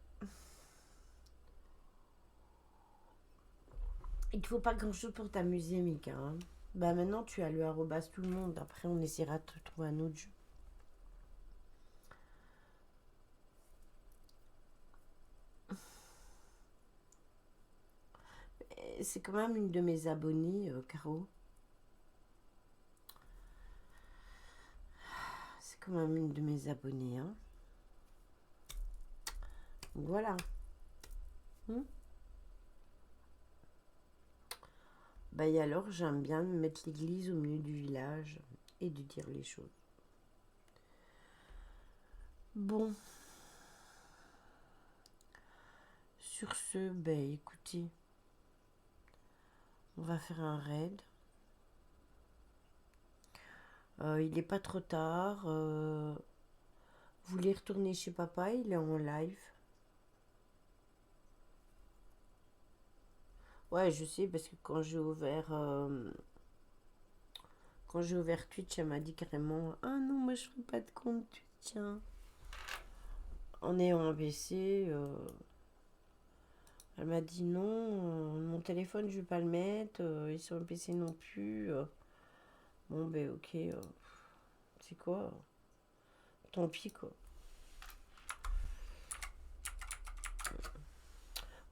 Speaker 1: Il ne faut pas grand-chose pour t'amuser, Mika, hein. Bah maintenant, tu as le arrobas tout le monde. Après, on essaiera de trouver un autre jeu. C'est quand même une de mes abonnées, Caro. C'est quand même une de mes abonnées, hein. Donc voilà. Bah et alors, j'aime bien mettre l'église au milieu du village et de dire les choses. Bon, sur ce, bah écoutez, on va faire un raid. Il n'est pas trop tard. Vous voulez retourner chez papa, il est en live. Ouais, je sais, parce que quand j'ai ouvert Twitch, elle m'a dit carrément, ah non, moi je ferai pas de compte Twitch, tiens. En ayant un PC, elle m'a dit non, mon téléphone je vais pas le mettre, et sur le PC non plus. Bon, ben ok, c'est quoi? Tant pis quoi.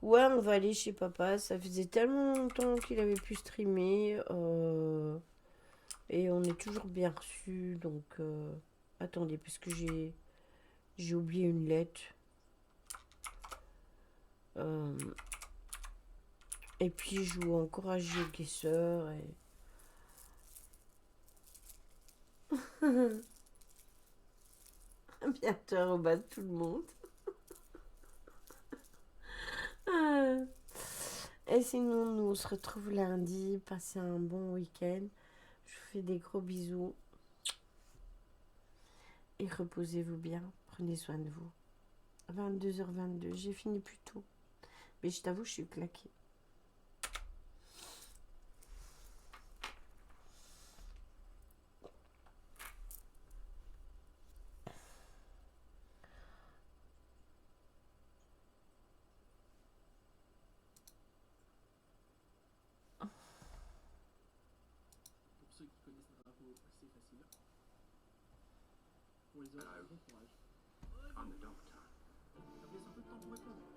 Speaker 1: Ouais, on va aller chez papa. Ça faisait tellement longtemps qu'il avait pu streamer. Et on est toujours bien reçu. Donc, attendez, parce que j'ai oublié une lettre. Euh, et puis je vous encourage GeoGuessr et bientôt rebattre tout le monde. Et sinon, nous on se retrouve lundi. Passez un bon week-end. Je vous fais des gros bisous. Et reposez-vous bien. Prenez soin de vous. 22h22. J'ai fini plus tôt. Mais je t'avoue, je suis claquée.
Speaker 3: Pour ceux qui connaissent le drapeau, c'est facile. Pour les autres, bon courage.
Speaker 2: On the doctor.
Speaker 3: Ça vous laisse un peu de temps pour répondre.